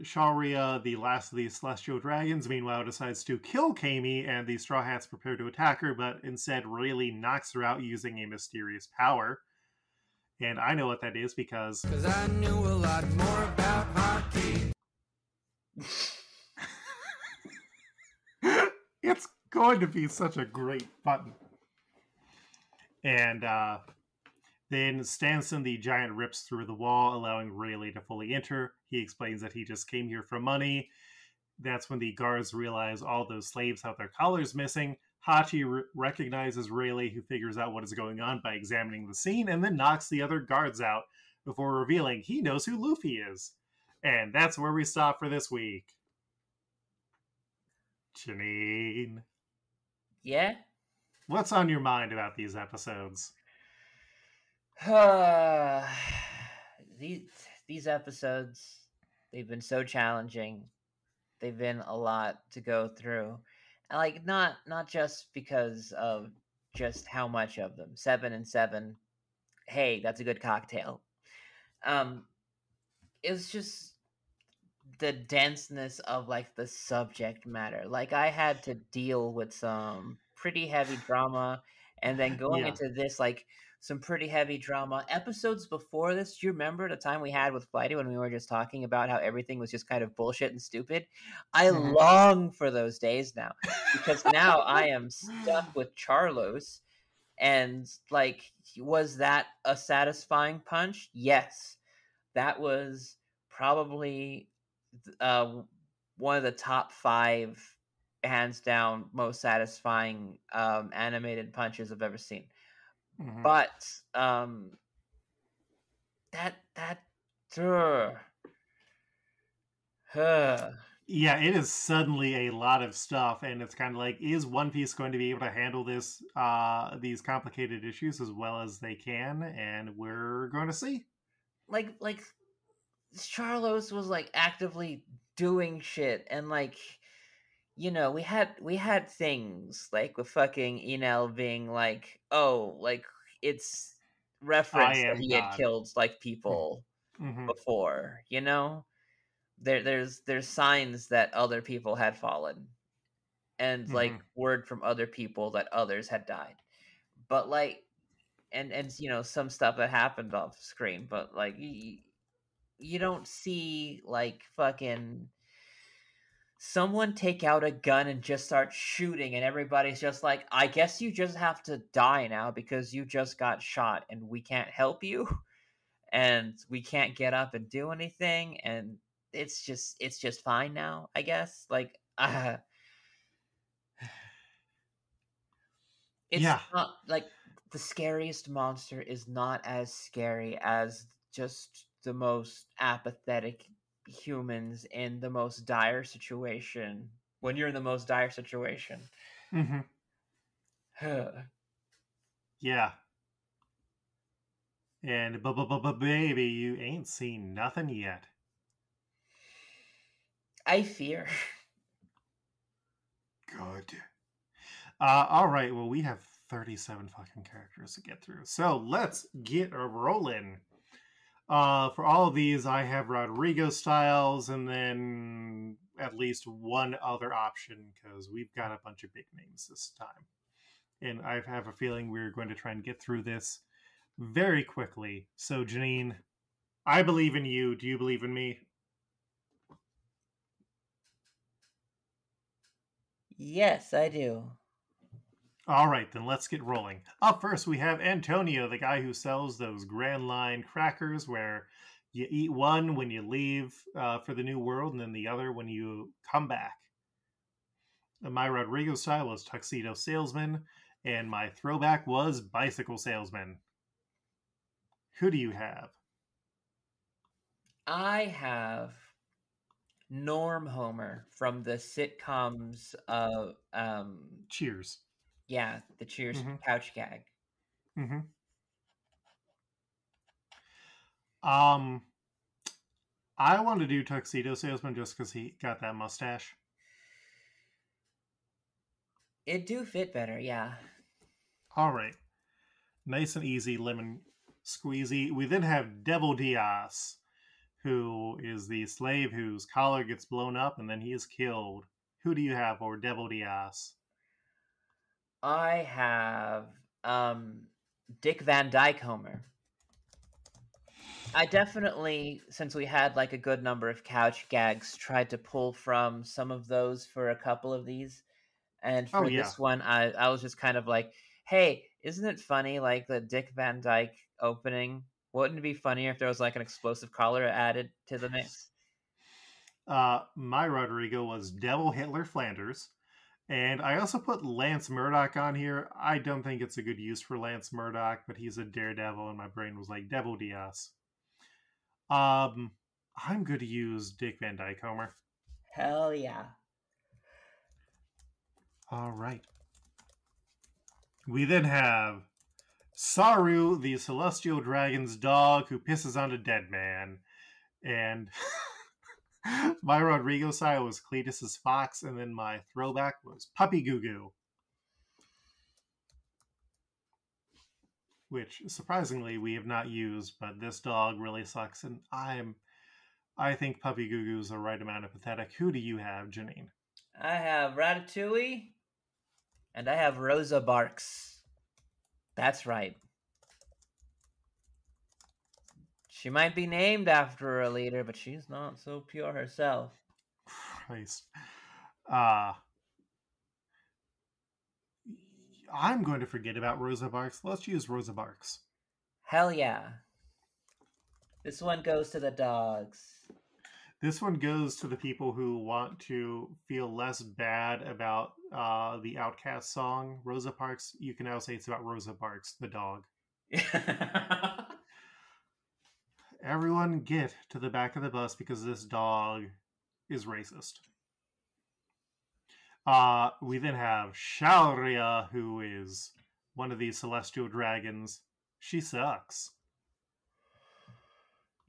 Sharia, the last of the Celestial Dragons, meanwhile decides to kill Kami, and the Straw Hats prepare to attack her, but instead Rayleigh knocks her out using a mysterious power. And I know what that is because I knew a lot more about hockey. It's going to be such a great button. And then Stanson the Giant rips through the wall, allowing Rayleigh to fully enter. He explains that he just came here for money. That's when the guards realize all those slaves have their collars missing. Hachi recognizes Rayleigh, who figures out what is going on by examining the scene, and then knocks the other guards out before revealing he knows who Luffy is. And that's where we stop for this week. Janine. Yeah? What's on your mind about these episodes? These episodes, they've been so challenging. They've been a lot to go through. And like not just because of just how much of them. 7 and 7. Hey, that's a good cocktail. It was just the denseness of like the subject matter. Like I had to deal with some pretty heavy drama, and then going into this, like some pretty heavy drama. Episodes before this, do you remember the time we had with Flighty when we were just talking about how everything was just kind of bullshit and stupid? I long for those days now, because now I am stuck with Charlos, And like, was that a satisfying punch? Yes. That was probably one of the top 5, hands down, most satisfying animated punches I've ever seen. Mhm. But that Yeah, it is suddenly a lot of stuff, and it's kind of like, is One Piece going to be able to handle this these complicated issues as well as they can? And we're going to see. like Charlos was like actively doing shit, and like, you know, we had things like with fucking Enel being like, oh, like it's I reference that am he had God. killed like people Hmm. before, you know? There's signs that other people had fallen, and like Hmm. word from other people that others had died. But like, and you know, some stuff that happened off screen, but like you don't see like fucking someone take out a gun and just start shooting, and everybody's just like, I guess you just have to die now because you just got shot and we can't help you and we can't get up and do anything, and it's just fine now, I guess. Like it's Yeah, not like the scariest monster is not as scary as just the most apathetic humans in the most dire situation. When you're in the most dire situation, hmm yeah. And baby, you ain't seen nothing yet. I fear. Good. All right. Well, we have 37 fucking characters to get through, so let's get a rolling. For all of these, I have Rodrigo Styles and then at least one other option because we've got a bunch of big names this time. And I have a feeling we're going to try and get through this very quickly. So, Janine, I believe in you. Do you believe in me? Yes, I do. All right, then let's get rolling. Up first, we have Antonio, the guy who sells those Grand Line crackers where you eat one when you leave for the new world and then the other when you come back. My Rodrigo style was tuxedo salesman, and my throwback was bicycle salesman. Who do you have? I have Norm Homer from the sitcoms of Cheers. yeah, the Cheers Mm-hmm. couch gag. Mm-hmm. Um, I want to do tuxedo salesman just because he got that mustache. It do fit better, yeah. All right, nice and easy, lemon squeezy. We then have Devil Diaz, who is the slave whose collar gets blown up and then he is killed. Who do you have for Devil Diaz? I have Dick Van Dyke Homer. I definitely, since we had like a good number of couch gags, tried to pull from some of those for a couple of these. And Oh for yeah. this one, I was just kind of like, hey, isn't it funny, like the Dick Van Dyke opening? Wouldn't it be funnier if there was like an explosive collar added to the mix? My Rodrigo was Devil Hitler Flanders. And I also put Lance Murdoch on here. I don't think it's a good use for Lance Murdoch, but he's a daredevil, and my brain was like, Devil Diaz. I'm going to use Dick Van Dyke Homer. Hell yeah. All right. We then have Saru, the celestial dragon's dog who pisses on a dead man. And my Rodrigo style was Cletus's fox, and then my throwback was Puppy Goo Goo. Which surprisingly we have not used, but this dog really sucks, and I think Puppy Goo Goo is the right amount of pathetic. Who do you have, Janine? I have Ratatouille, and I have Rosa Barks. That's right. She might be named after a leader, but she's not so pure herself. Christ. I'm going to forget about Rosa Parks. Let's use Rosa Parks. Hell yeah. This one goes to the dogs. This one goes to the people who want to feel less bad about the Outcast song, Rosa Parks. You can now say it's about Rosa Parks, the dog. Everyone get to the back of the bus because this dog is racist. We then have Shaurya, who is one of these celestial dragons. She sucks.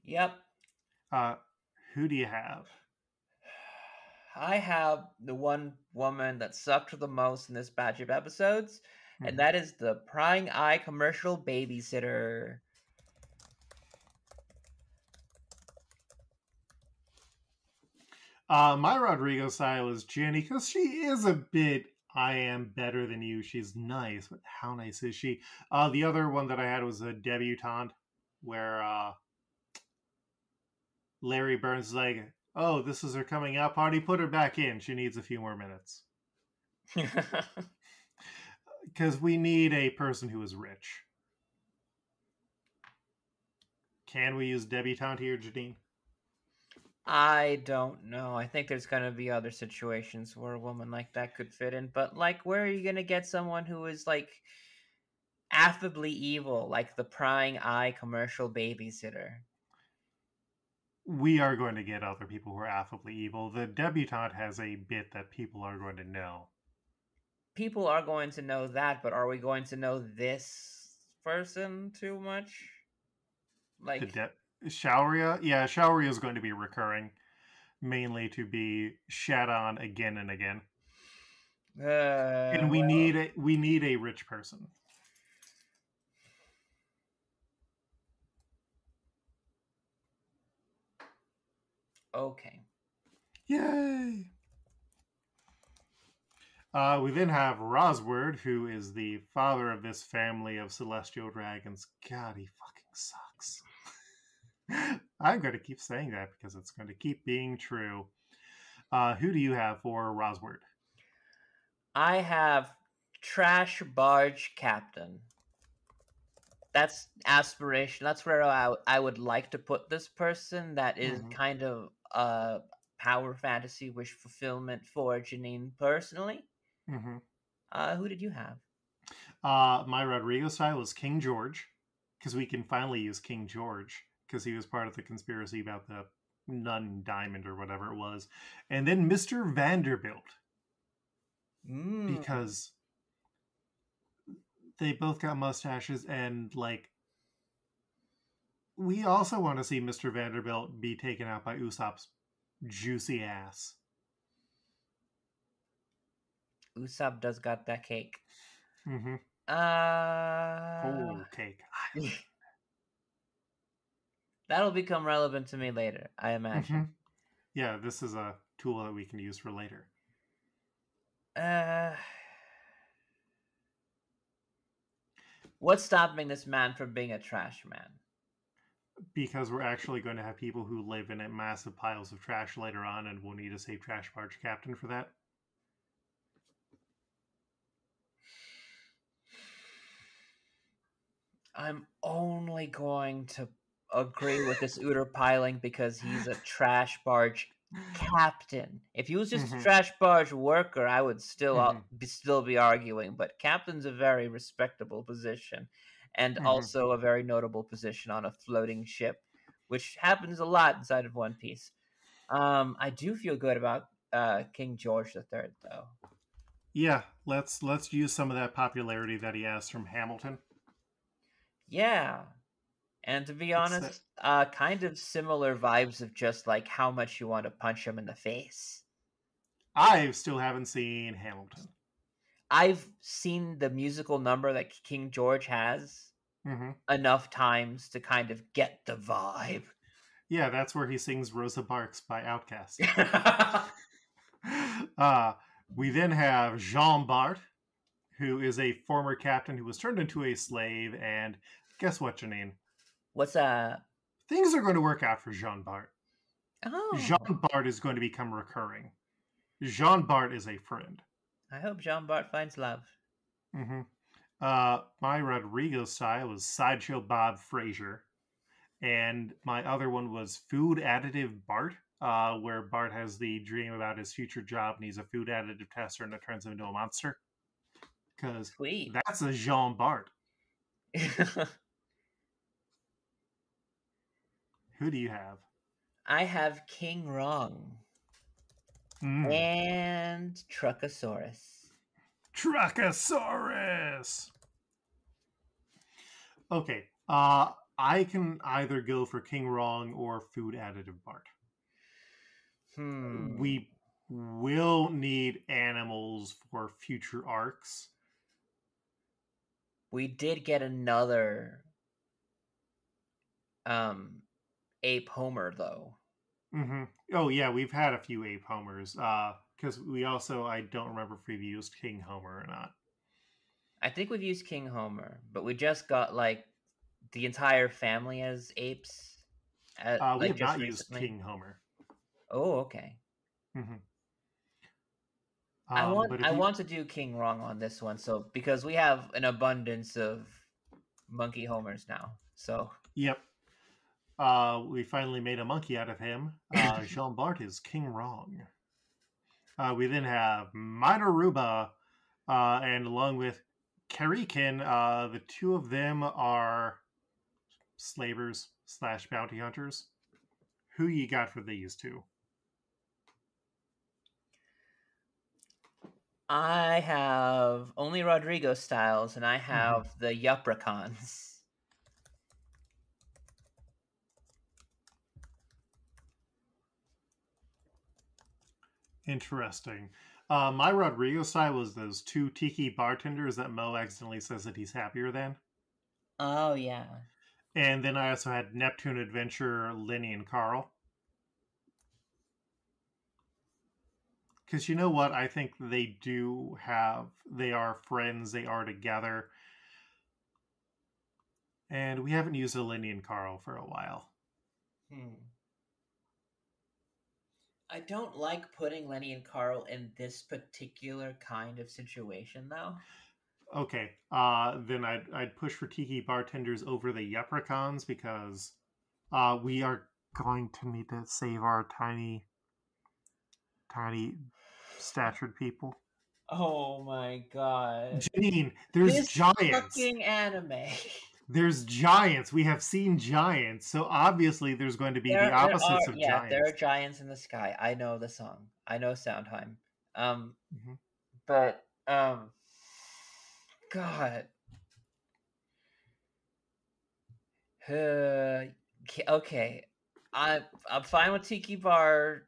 Yep. Who do you have? I have the one woman that sucked the most in this batch of episodes, and that is the prying eye commercial babysitter. My Rodrigo style is Jenny, because she is a bit I am better than you. She's nice, but how nice is she? The other one that I had was a debutante, where Larry Burns is like, oh, this is her coming out party, put her back in. She needs a few more minutes. Because we need a person who is rich. Can we use debutante here, Janine? I don't know. I think there's going to be other situations where a woman like that could fit in. But, like, where are you going to get someone who is, like, affably evil, like the prying eye commercial babysitter? We are going to get other people who are affably evil. The debutante has a bit that people are going to know. People are going to know that, but are we going to know this person too much? Like... Shaurya? Yeah, Shaurya is going to be recurring, mainly to be shat on again and again. And we need a rich person. Okay. Yay! We then have Rosward, who is the father of this family of celestial dragons. God, he fucking sucks. I'm going to keep saying that because it's going to keep being true. Who do you have for Rosward? I have Trash Barge Captain. That's aspiration. That's where I would like to put this person. That is kind of a power fantasy wish fulfillment for Janine personally. Who did you have? My Rodrigo style is King George, because we can finally use King George, because he was part of the conspiracy about the Nun Diamond or whatever it was. And then Mr. Vanderbilt, because they both got mustaches, and, like, we also want to see Mr. Vanderbilt be taken out by Usopp's juicy ass. Usopp does got that cake. Whole cake. That'll become relevant to me later, I imagine. Yeah, this is a tool that we can use for later. What's stopping this man from being a trash man? Because we're actually going to have people who live in massive piles of trash later on, and we'll need a safe trash barge captain for that. I'm only going to agree with this Uter piling because he's a trash barge captain. If he was just a trash barge worker, I would still be arguing. But captain's a very respectable position, and also a very notable position on a floating ship, which happens a lot inside of One Piece. I do feel good about King George III, though. Yeah, let's use some of that popularity that he has from Hamilton. Yeah. And to be honest, kind of similar vibes of just like how much you want to punch him in the face. I still haven't seen Hamilton. I've seen the musical number that King George has enough times to kind of get the vibe. Yeah, that's where he sings Rosa Parks by Outkast. We then have Jean Bart, who is a former captain who was turned into a slave, and guess what, Janine? What's that? Things are going to work out for Jean Bart. Oh. Jean Bart is going to become recurring. Jean Bart is a friend. I hope Jean Bart finds love. My Rodrigo style was Sideshow Bob Frazier. And my other one was Food Additive Bart, where Bart has the dream about his future job and he's a food additive tester and it turns him into a monster. Because Sweet. that's a Jean Bart. Who do you have? I have King Wrong and Truckosaurus. Truckosaurus! Okay, I can either go for King Wrong or Food Additive Bart. We will need animals for future arcs. We did get another Ape Homer, though. Mm-hmm. Oh, yeah, we've had a few Ape Homers. Because we also, I don't remember if we've used King Homer or not. I think we've used King Homer, but we just got, like, the entire family as apes. We have not used King Homer. Oh, okay. Mm-hmm. I want to do King Wrong on this one, so because we have an abundance of Monkey Homers now. So yep. We finally made a monkey out of him. Jean Bart is King Wrong. We then have Minoruba, and along with Karikin, the two of them are slavers / bounty hunters. Who you got for these two? I have only Rodrigo styles, and I have the Yupricons. Interesting. My Rodrigo style was those two tiki bartenders that Mo accidentally says that he's happier than. Oh, yeah. And then I also had Neptune Adventure, Lenny, and Carl. Because you know what? I think they are friends, they are together. And we haven't used a Lenny and Carl for a while. I don't like putting Lenny and Carl in this particular kind of situation, though. Okay, then I'd push for Tiki Bartenders over the Yupricons because we are going to need to save our tiny statured people. Oh my god. Janine, there's this giants. Fucking anime. There's giants. We have seen giants, so obviously there's going to be the opposites of giants. Yeah, there are giants in the sky. I know the song. I know Soundheim. But God. Okay. I'm fine with Tiki Bar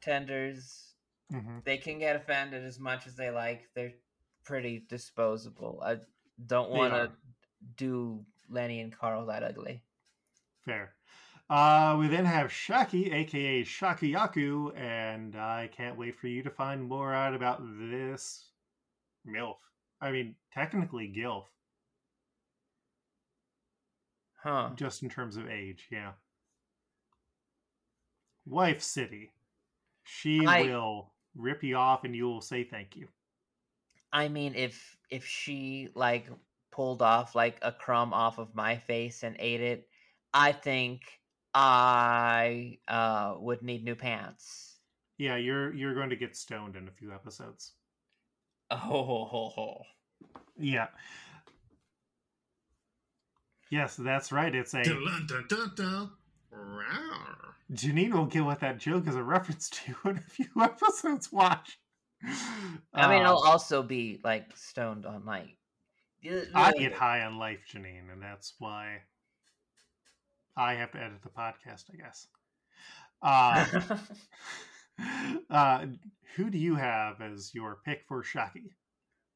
tenders. They can get offended as much as they like. They're pretty disposable. I don't want to do Lenny and Carl that ugly. Fair. We then have Shaki, aka Shakiyaku, and I can't wait for you to find more out about this MILF. I mean, technically GILF. Huh. Just in terms of age, yeah. Wife City. She will rip you off and you will say thank you. I mean, if she, like, pulled off, like, a crumb off of my face and ate it, I think I would need new pants. Yeah, you're going to get stoned in a few episodes. Oh. Yeah. Yes, that's right. It's a... Janine will get what that joke is a reference to in a few episodes. Watch. I mean, I'll also be, like, stoned on light. I get high on life, Janine, and that's why I have to edit the podcast, I guess. Who do you have as your pick for Shaki?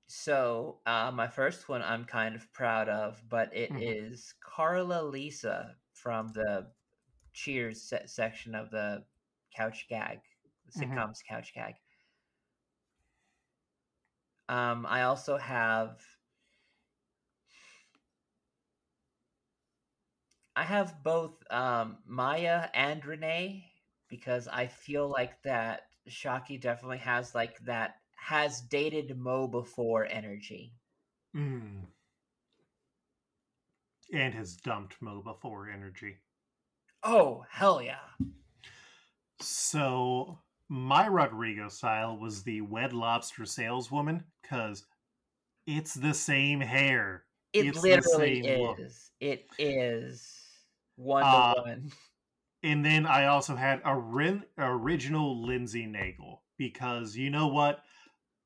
So, my first one I'm kind of proud of, but it is Carla Lisa from the Cheers section of the Couch Gag, the sitcom's Couch Gag. I also have... I have both Maya and Renee, because I feel like that Shaki definitely has, like, that has dated Mo before energy. and has dumped MOBA for energy. Oh, hell yeah. So my Rodrigo style was the Wed Lobster saleswoman, because it's the same hair. It It's literally the same look. is. It is 1 to Uh, 1. And then I also had original Lindsay Nagel, because you know what?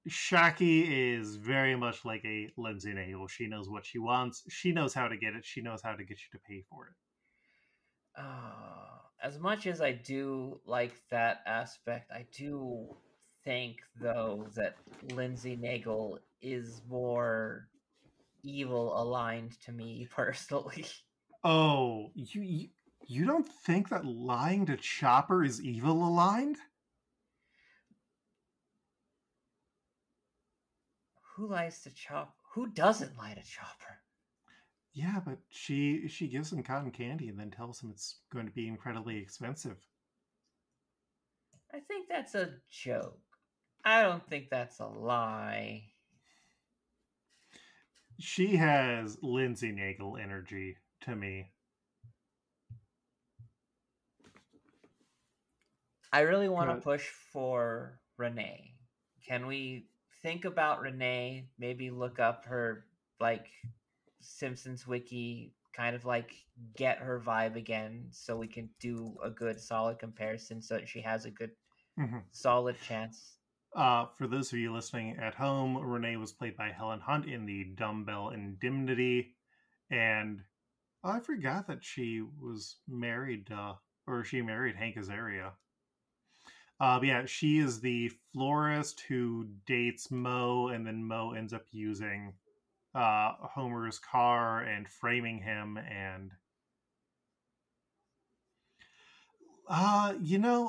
Shaki is very much like a Lindsay Nagel. She knows what she wants. She knows how to get it. She knows how to get you to pay for it. As much as I do like that aspect, I do think, though, that Lindsay Nagel is more evil aligned to me personally. Oh, you don't think that lying to Chopper is evil aligned? Who lies to Chopper? Who doesn't lie to Chopper? Yeah, but she gives him cotton candy and then tells him it's going to be incredibly expensive. I think that's a joke. I don't think that's a lie. She has Lindsay Nagel energy to me. I really want to push for Renee. Can we think about Renee? Maybe look up her, like, Simpsons wiki, kind of like get her vibe again, so we can do a good solid comparison, so she has a good solid chance. For those of you listening at home, Renee was played by Helen Hunt in the Dumbbell Indemnity, and I forgot that she was married, or she married Hank Azaria. But yeah, she is the florist who dates Moe, and then Moe ends up using Homer's car and framing him. And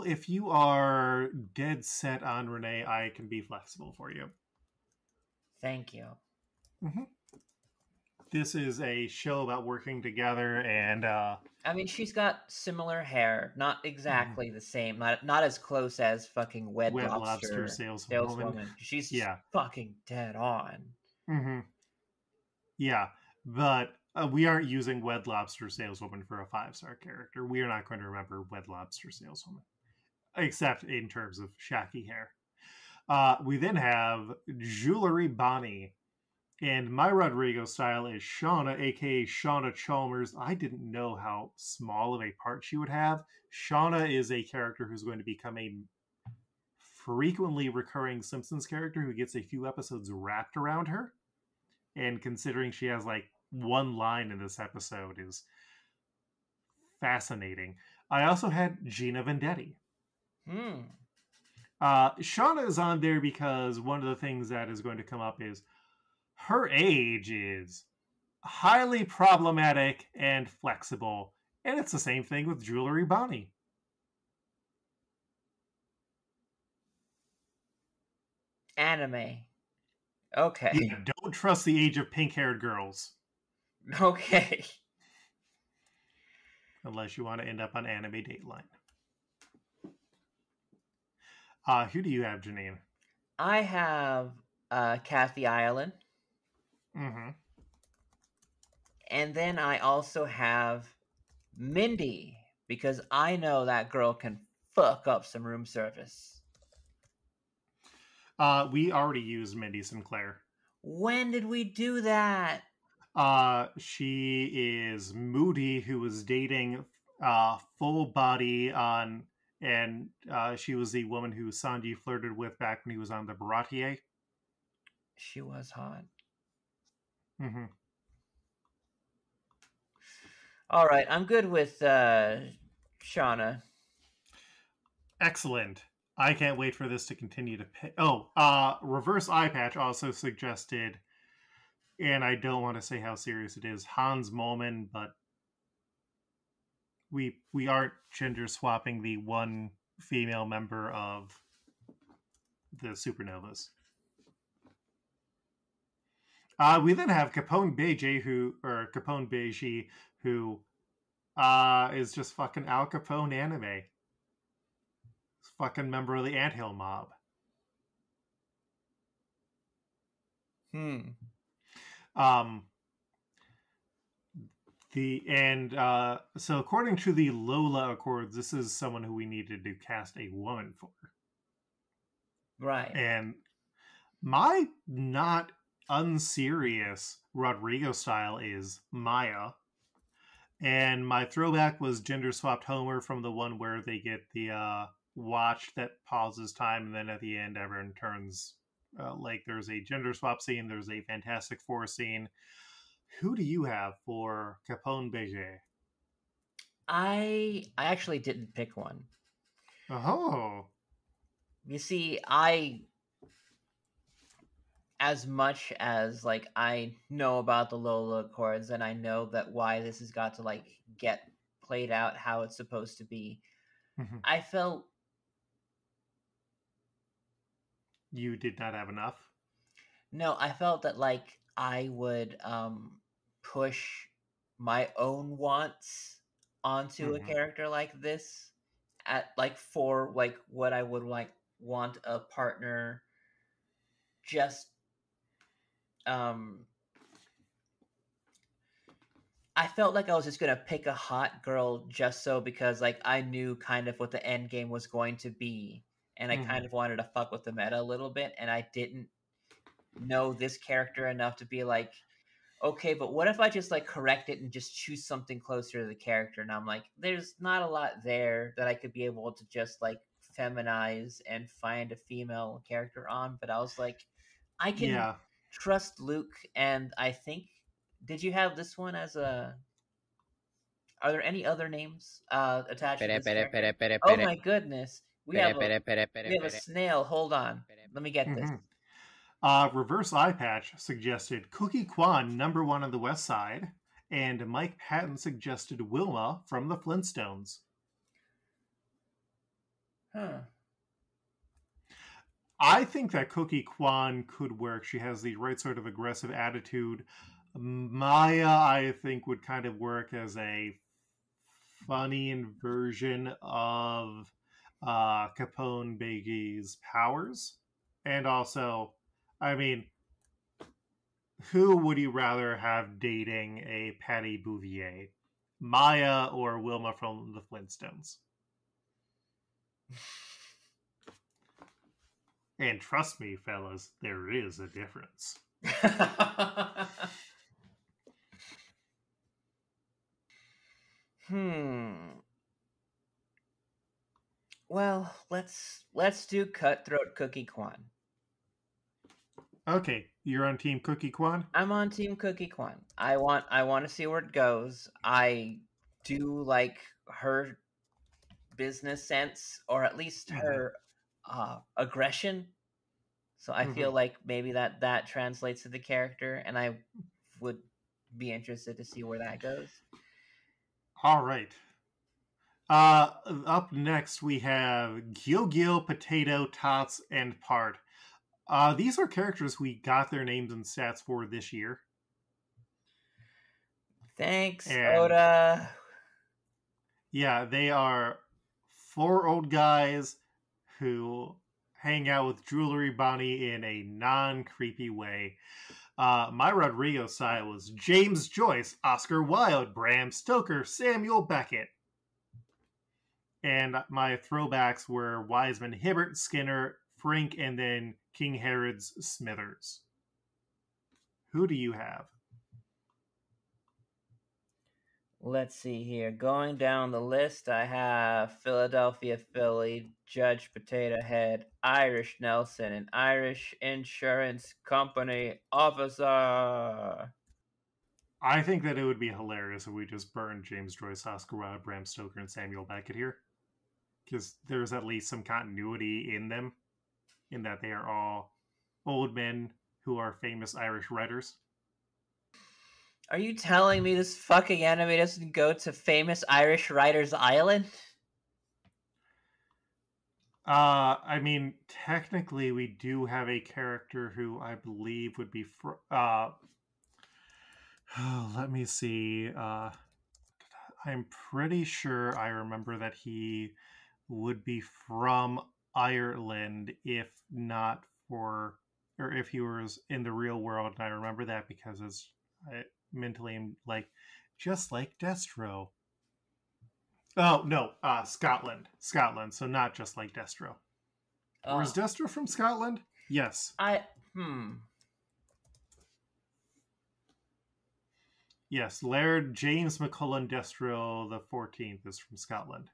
if you are dead set on Renee, I can be flexible for you. Thank you. Mm-hmm. This is a show about working together, and I mean, she's got similar hair, not exactly the same, not as close as fucking Wed Lobster saleswoman. She's fucking dead on. Mm-hmm. Yeah, but we aren't using Wed Lobster saleswoman for a 5-star character. We are not going to remember Wed Lobster saleswoman, except in terms of Shaki hair. We then have Jewelry Bonnie. And my Rodrigo style is Shauna, aka Shauna Chalmers. I didn't know how small of a part she would have. Shauna is a character who's going to become a frequently recurring Simpsons character who gets a few episodes wrapped around her. And considering she has like one line in this episode is fascinating. I also had Gina Vendetti. Shauna is on there because one of the things that is going to come up is her age is highly problematic and flexible, and it's the same thing with Jewelry Bonnie. Anime. Okay. Yeah, don't trust the age of pink-haired girls. Okay. Unless you want to end up on Anime Dateline. Who do you have, Janine? I have Kathy Ireland. Mm-hmm. And then I also have Mindy, because I know that girl can fuck up some room service. We already used Mindy Sinclair. When did we do that? She is Moody, who was dating Full Body on, and she was the woman who Sanji flirted with back when he was on the Baratier. She was hot. Mm-hmm. All right, I'm good with Shauna. Excellent. I can't wait for this to continue to pay. Reverse Eye Patch also suggested, and I don't want to say how serious it is, Hans Moleman, but we aren't gender swapping the one female member of the Supernovas. We then have Capone Beige, who is just fucking Al Capone anime. Fucking member of the Anthill Mob. So according to the Lola Accords, this is someone who we needed to cast a woman for. Right. And my not unserious Rodrigo style is Maya. And my throwback was gender swapped Homer from the one where they get the watch that pauses time, and then at the end, everyone turns like there's a gender swap scene, there's a Fantastic Four scene. Who do you have for Capone Beige? I actually didn't pick one. Oh. You see, as much as like I know about the Lola Accords and I know that why this has got to like get played out how it's supposed to be, Mhm. I felt You did not have enough? no, I felt that like I would push my own wants onto a Mhm. character like this at like for like what I would like want a partner just I felt like I was just gonna pick a hot girl just so because like I knew kind of what the end game was going to be, and I kind Mhm. of wanted to fuck with the meta a little bit, and I didn't know this character enough to be like, okay, but what if I just like correct it and just choose something closer to the character? And I'm like, there's not a lot there that I could be able to just like feminize and find a female character on, but I was like, I can Yeah. trust Luke, and I think did you have this one as a? Are there any other names attached to this character? Oh my goodness, we have a snail. Hold on, let me get this. Mhm. Reverse Eye Patch suggested Cookie Kwan, #1 on the West Side, and Mike Patton suggested Wilma from the Flintstones. Huh. I think that Cookie Kwan could work. She has the right sort of aggressive attitude. Maya, I think, would kind of work as a funny version of Capone Bege's powers. And also, I mean, who would you rather have dating a Patty Bouvier? Maya or Wilma from the Flintstones? And trust me, fellas, there is a difference. Well, let's do Cutthroat Cookie Kwan. Okay, you're on Team Cookie Kwan? I'm on Team Cookie Kwan. I want to see where it goes. I do like her business sense, or at least her aggression. So I feel like maybe that translates to the character, and I would be interested to see where that goes. All right. Up next we have Gyo Potato, Tots, and Part. These are characters we got their names and stats for this year. Thanks, And Oda. yeah, they are 4 old guys who hang out with Jewelry Bonnie in a non-creepy way. My Rodrigo style was James Joyce, Oscar Wilde, Bram Stoker, Samuel Beckett. And my throwbacks were Wiseman, Hibbert, Skinner, Frink, and then King Herod's Smithers. Who do you have? Let's see here. Going down the list, I have Philadelphia Philly, Judge Potato Head, Irish Nelson, and Irish Insurance Company officer. I think that it would be hilarious if we just burned James Joyce, Oscar Wilde, Bram Stoker, and Samuel Beckett here. Because there's at least some continuity in them, in that they are all old men who are famous Irish writers. Are you telling me this fucking anime doesn't go to famous Irish writers' island? I mean, technically, we do have a character who I believe would be. Let me see. I'm pretty sure I remember that he would be from Ireland, if not for, or if he was in the real world. And I remember that because it's I mentally am like, just like Destro. Oh, no, Scotland. Scotland, so not just like Destro. Or is Destro from Scotland? Yes. Yes, Laird James McCullen Destro the 14th is from Scotland.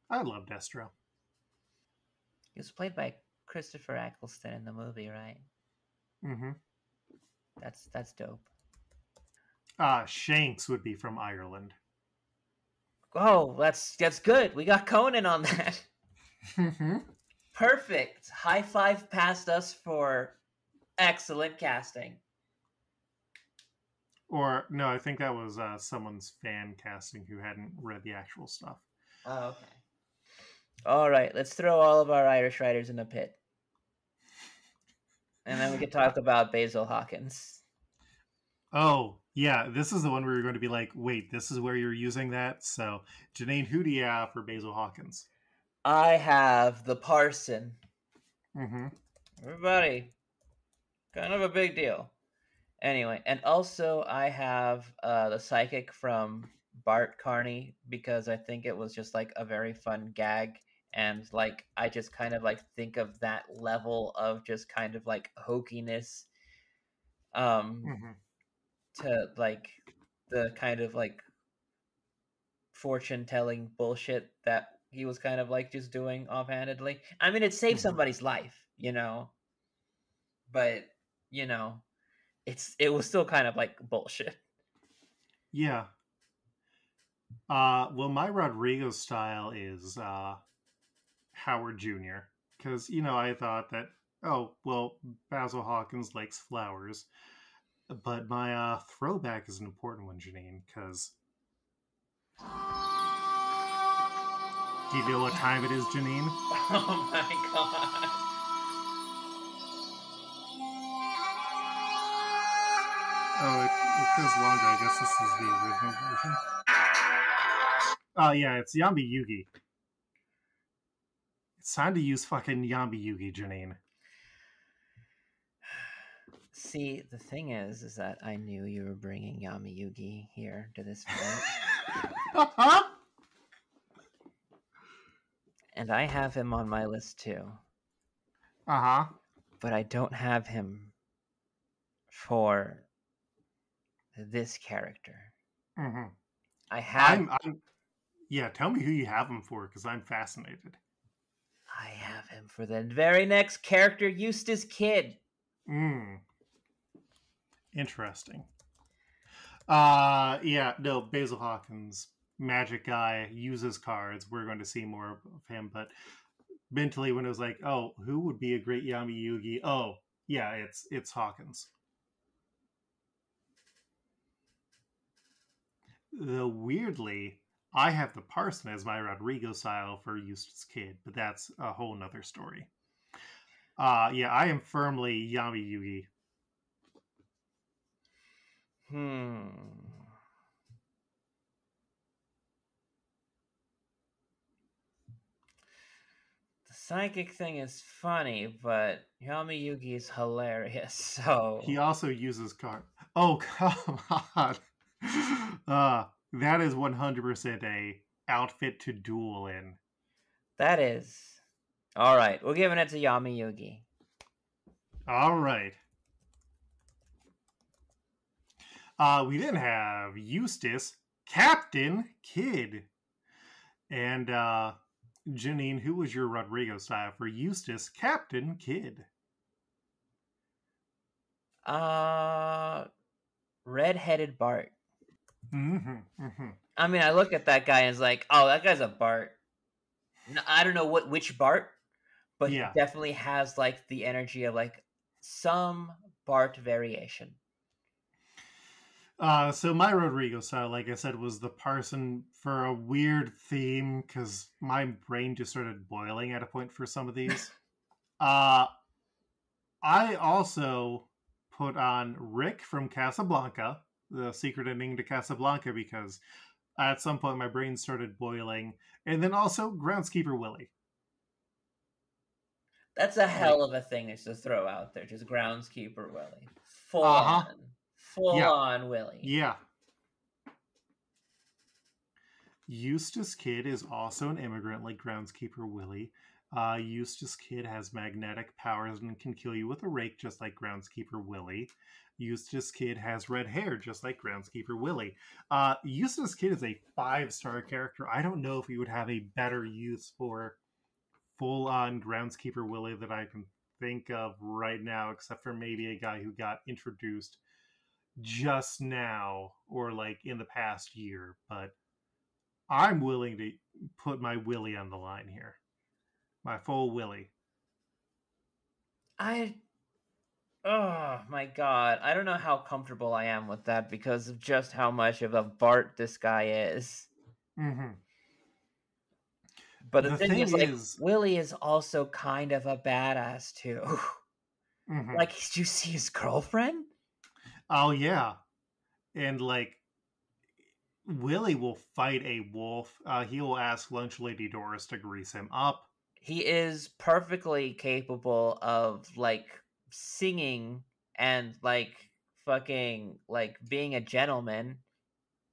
I love Destro. He was played by Christopher Eccleston in the movie, right? Mm-hmm. That's dope. Shanks would be from Ireland. Oh, that's good. We got Conan on that. Mm-hmm. Perfect. High five past us for excellent casting. Or, no, I think that was someone's fan casting who hadn't read the actual stuff. Oh, okay. All right, let's throw all of our Irish writers in a pit. And then we can talk about Basil Hawkins. Oh, yeah, this is the one where you're going to be like, wait, this is where you're using that? So, Janine, who do you have for Basil Hawkins? I have the Parson. Mm-hmm. Everybody, kind of a big deal. Anyway, and also I have the Psychic from Bart Carney, because I think it was just like a very fun gag. And like, I just kind of like think of that level of just kind of like hokiness to like the kind of like fortune telling bullshit that he was kind of like just doing offhandedly. I mean, it saved somebody's life, you know, but you know, it was still kind of like bullshit. Yeah. Well, my Rodrigo style is Howard Jr. Because, you know, I thought that, oh, well, Basil Hawkins likes flowers. But my throwback is an important one, Janine, because... Do you know what time it is, Janine? Oh my god. Oh, it goes longer. I guess this is the original version. Oh, yeah, it's Yambi Yugi. It's time to use fucking Yambi Yugi, Janine. See, the thing is that I knew you were bringing Yami Yugi here to this point. And I have him on my list too. Uh-huh. But I don't have him for this character. Mm-hmm. I have... Yeah, tell me who you have him for, because I'm fascinated. I have him for the very next character, Eustace Kid. Interesting. Yeah, no, Basil Hawkins, magic guy, uses cards. We're going to see more of him, but mentally when it was like, oh, who would be a great Yami Yugi? Oh, yeah, it's Hawkins. Though weirdly, I have the Parson as my Rodrigo style for Eustace Kid, but that's a whole nother story. Yeah, I am firmly Yami Yugi. The psychic thing is funny, but Yami Yugi is hilarious, so... He also uses cards. Oh, come on. That is 100% a outfit to duel in. That is. Alright, we're giving it to Yami Yugi. Alright. We then have Eustace, Captain Kidd. And, Janine, who was your Rodrigo style for Eustace, Captain Kidd? Red-headed Bart. Mm-hmm. I mean, I look at that guy and it's like, oh, that guy's a Bart. I don't know which Bart, but yeah, he definitely has like the energy of like some Bart variation. So my Rodrigo style, like I said, was the Parson for a weird theme because my brain just started boiling at a point for some of these. I also put on Rick from Casablanca, the secret ending to Casablanca, because at some point my brain started boiling. And then also Groundskeeper Willie. That's a hell of a thing to throw out there, just Groundskeeper Willie. full Uh-huh. full Yeah. on Willie. Yeah. Eustace Kid is also an immigrant like Groundskeeper Willie. Eustace Kid has magnetic powers and can kill you with a rake just like Groundskeeper Willie. Eustace Kid has red hair just like Groundskeeper Willie. Eustace Kid is a 5-star character. I don't know if he would have a better use for full-on Groundskeeper Willie that I can think of right now, except for maybe a guy who got introduced just now or like in the past year. But I'm willing to put my Willie on the line here. My full Willie. Oh my god. I don't know how comfortable I am with that because of just how much of a Bart this guy is. Mm-hmm. But the thing is, like, Willie is also kind of a badass too. Mm-hmm. Like, did you see his girlfriend? Oh, yeah. And, like, Willie will fight a wolf. He will ask Lunch Lady Doris to grease him up. He is perfectly capable of, like, singing and, like, fucking, like, being a gentleman.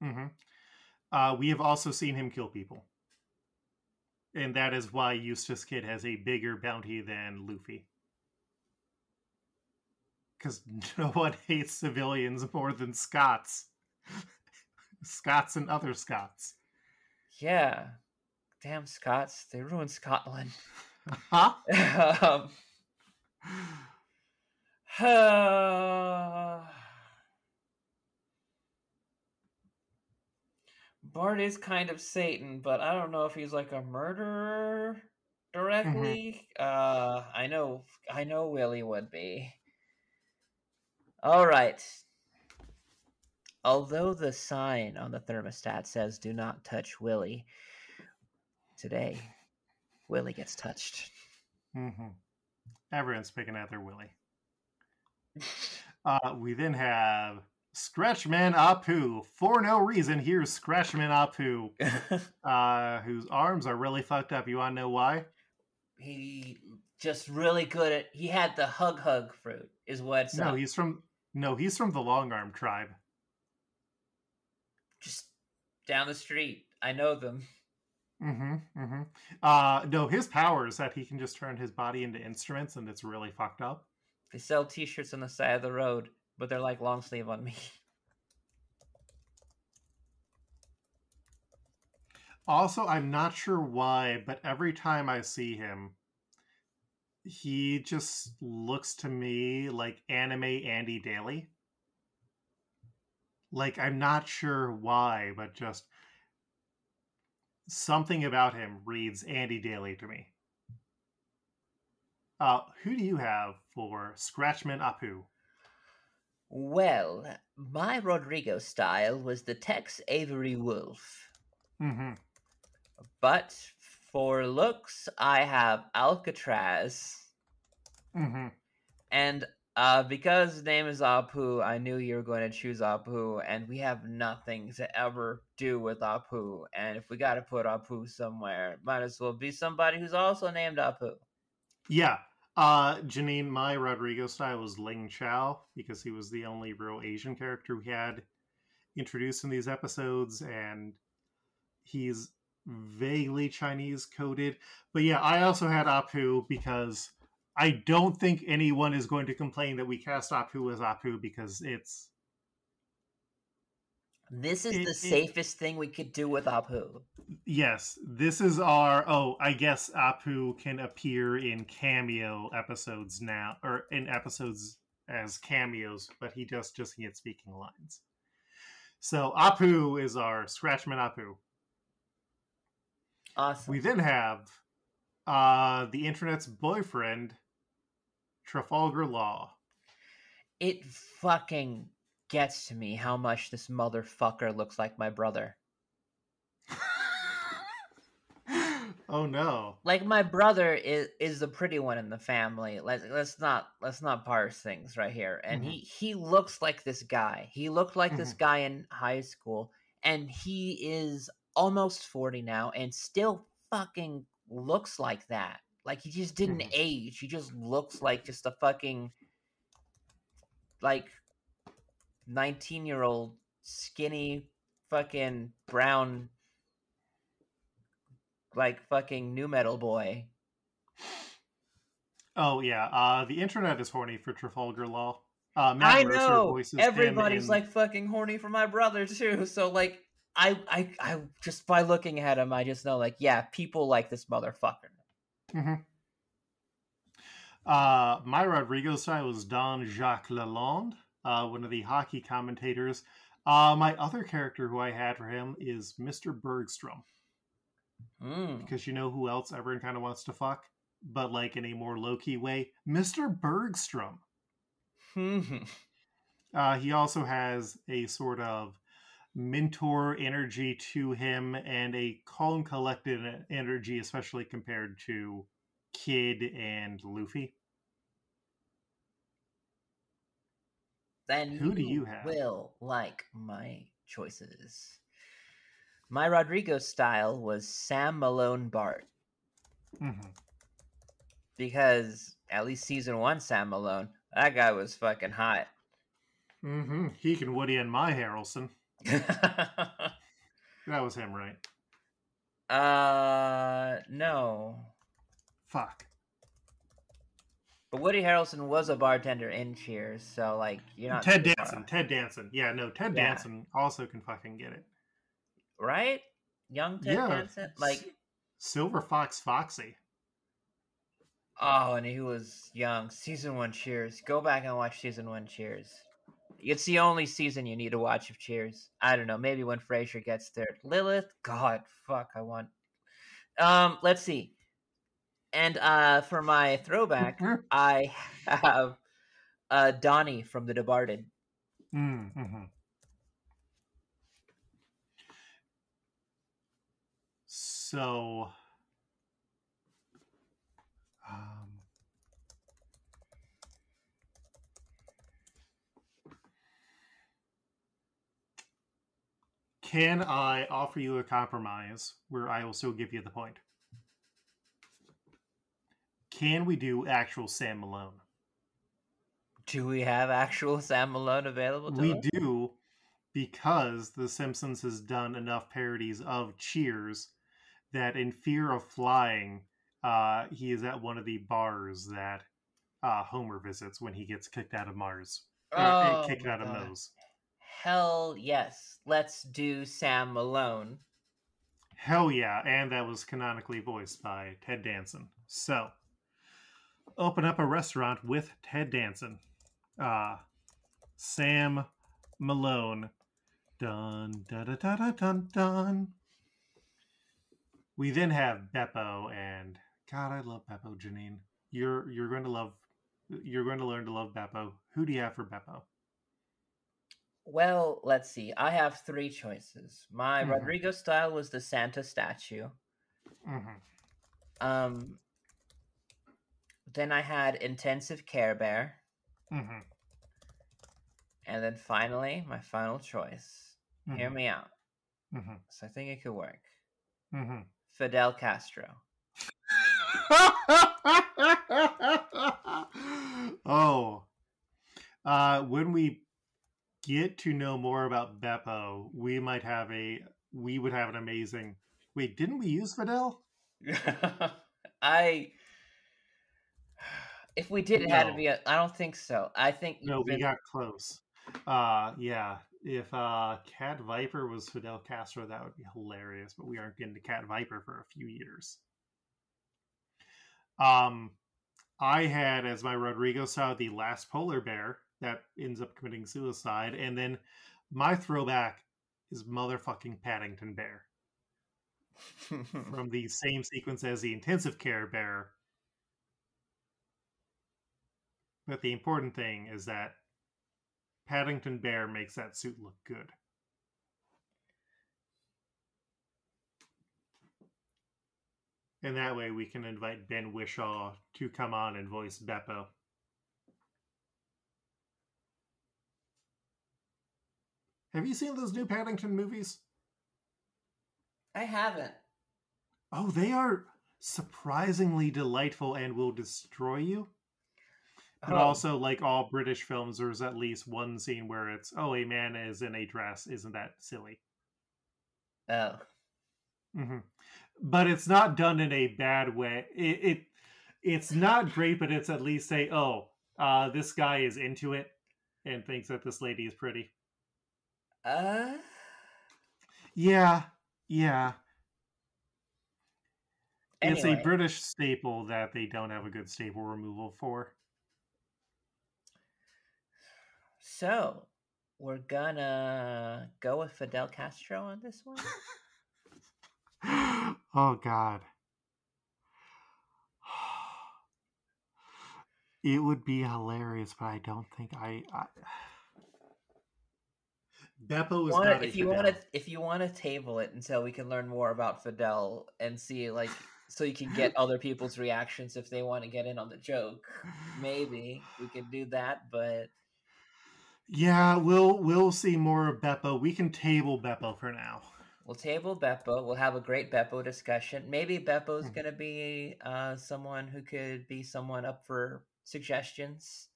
Mm-hmm. We have also seen him kill people. And that is why Eustace Kid has a bigger bounty than Luffy. Because no one hates civilians more than Scots. Scots and other Scots. Yeah. Damn Scots. They ruined Scotland. Huh? Bart is kind of Satan, but I don't know if he's like a murderer directly. I know Willie would be. All right. Although the sign on the thermostat says "Do not touch Willie," today Willie gets touched. Mm-hmm. Everyone's picking at their Willie. We then have Scratchman Apu. For no reason, here's Scratchman Apu, whose arms are really fucked up. You want to know why? He just really good at. He had the hug fruit, is what's no. He's from the Long Arm tribe. Just down the street. I know them. No, his power is that he can just turn his body into instruments, and it's really fucked up. They sell t-shirts on the side of the road, but they're like long sleeve on me. Also, I'm not sure why, but every time I see him, he just looks to me like anime Andy Daly. Like, I'm not sure why, but just something about him reads Andy Daly to me. Who do you have for Scratchman Apu? Well, my Rodrigo style was the Tex Avery Wolf. Mm-hmm. But for looks, I have Alcatraz. Mm-hmm. And because his name is Apu, I knew you were going to choose Apu, and we have nothing to ever do with Apu. And if we got to put Apu somewhere, it might as well be somebody who's also named Apu. Yeah. Janine, my Rodrigo style was Ling Chao, because he was the only real Asian character we had introduced in these episodes, and he's vaguely Chinese coded. But yeah, I also had Apu because I don't think anyone is going to complain that we cast Apu as Apu, because This is the safest thing we could do with Apu. Yes, this is our... I guess Apu can appear in cameo episodes now, or in episodes as cameos, but he just can't speaking lines. So Apu is our Scratchman Apu. Awesome. We then have the internet's boyfriend, Trafalgar Law. It fucking gets to me how much this motherfucker looks like my brother. Oh no. Like, my brother is the pretty one in the family. Let's not parse things right here. And he looks like this guy. He looked like this guy in high school, and he is almost 40 now and still fucking looks like that. Like, he just didn't age. He just looks like just a fucking, like, 19-year-old skinny fucking brown like fucking nu metal boy. Oh yeah, the internet is horny for Trafalgar Law. Matt I Mercer know voices everybody's him in... like fucking horny for my brother too. So like, I just by looking at him, I just know like, yeah, people like this motherfucker. Mm-hmm. My Rodrigo style is Don Jacques Lalonde, one of the hockey commentators. My other character who I had for him is Mr. Bergstrom. Because you know who else everyone kind of wants to fuck? But like in a more low-key way, Mr. Bergstrom. He also has a sort of mentor energy to him and a calm, collected energy, especially compared to Kid and Luffy. Then Who do you have? will like my choices. My Rodrigo style was Sam Malone Bart. Mm-hmm. Because at least season 1 Sam Malone, that guy was fucking hot. Mm-hmm. He can Woody and my Harrelson. That was him, right? No. Fuck. But Woody Harrelson was a bartender in Cheers, so like you're not Ted Danson. Ted Danson. Yeah, no, Ted Yeah. Danson also can fucking get it. Right? Young Ted Danson? Like Silver Fox Foxy. Oh, and he was young. Season 1 Cheers. Go back and watch season 1 Cheers. It's the only season you need to watch of Cheers. I don't know, maybe when Frasier gets there. Lilith? God, fuck, I want... let's see. And for my throwback, I have Donnie from The Departed. Mm-hmm. So... can I offer you a compromise where I will still give you the point? Can we do actual Sam Malone? Do we have actual Sam Malone available to We us? do, because The Simpsons has done enough parodies of Cheers that in Fear of Flying, he is at one of the bars that Homer visits when he gets kicked out of Mars. Kicked out of Moe's. Hell yes. Let's do Sam Malone. Hell yeah, and that was canonically voiced by Ted Danson. So, open up a restaurant with Ted Danson. Sam Malone. Dun, da, da, da, da, dun, dun. We then have Beppo, and God, I love Beppo, Janine. You're going to learn to love Beppo. Who do you have for Beppo? Well, let's see. I have 3 choices. My Rodrigo style was the Santa statue. Mm-hmm. Then I had Intensive Care Bear. Mm-hmm. And then finally, my final choice. Mm-hmm. Hear me out. Mm-hmm. So I think it could work. Mm-hmm. Fidel Castro. Oh. When we get to know more about Beppo, we would have an amazing... Wait, didn't we use Fidel? If we did, it had to be I don't think so. I think... No, we got close. Yeah. If Cat Viper was Fidel Castro, that would be hilarious, but we aren't getting to Cat Viper for a few years. I had as my Rodrigo style the last polar bear that ends up committing suicide, and then my throwback is motherfucking Paddington Bear from the same sequence as the intensive care bear. But the important thing is that Paddington Bear makes that suit look good. And that way we can invite Ben Whishaw to come on and voice Beppo. Have you seen those new Paddington movies? I haven't. Oh, they are surprisingly delightful and will destroy you. But Oh, also, like all British films, there's at least one scene where it's, oh, a man is in a dress. Isn't that silly? oh. Hmm. But it's not done in a bad way. It's not great, but it's at least say, oh, this guy is into it and thinks that this lady is pretty. Uh, Yeah, yeah. It's a anyway, British staple that they don't have a good staple removal for. so we're gonna go with Fidel Castro on this one. Oh God. It would be hilarious, but I don't think I... Beppo is not a If you want Fidel. to, if you want to table it until we can learn more about Fidel and see, like, so you can get other people's reactions if they want to get in on the joke, maybe we could do that. But Yeah, we'll see more of Beppo. We can table Beppo for now. we'll table Beppo. We'll have a great Beppo discussion. Maybe Beppo's gonna be someone who could be someone up for suggestions.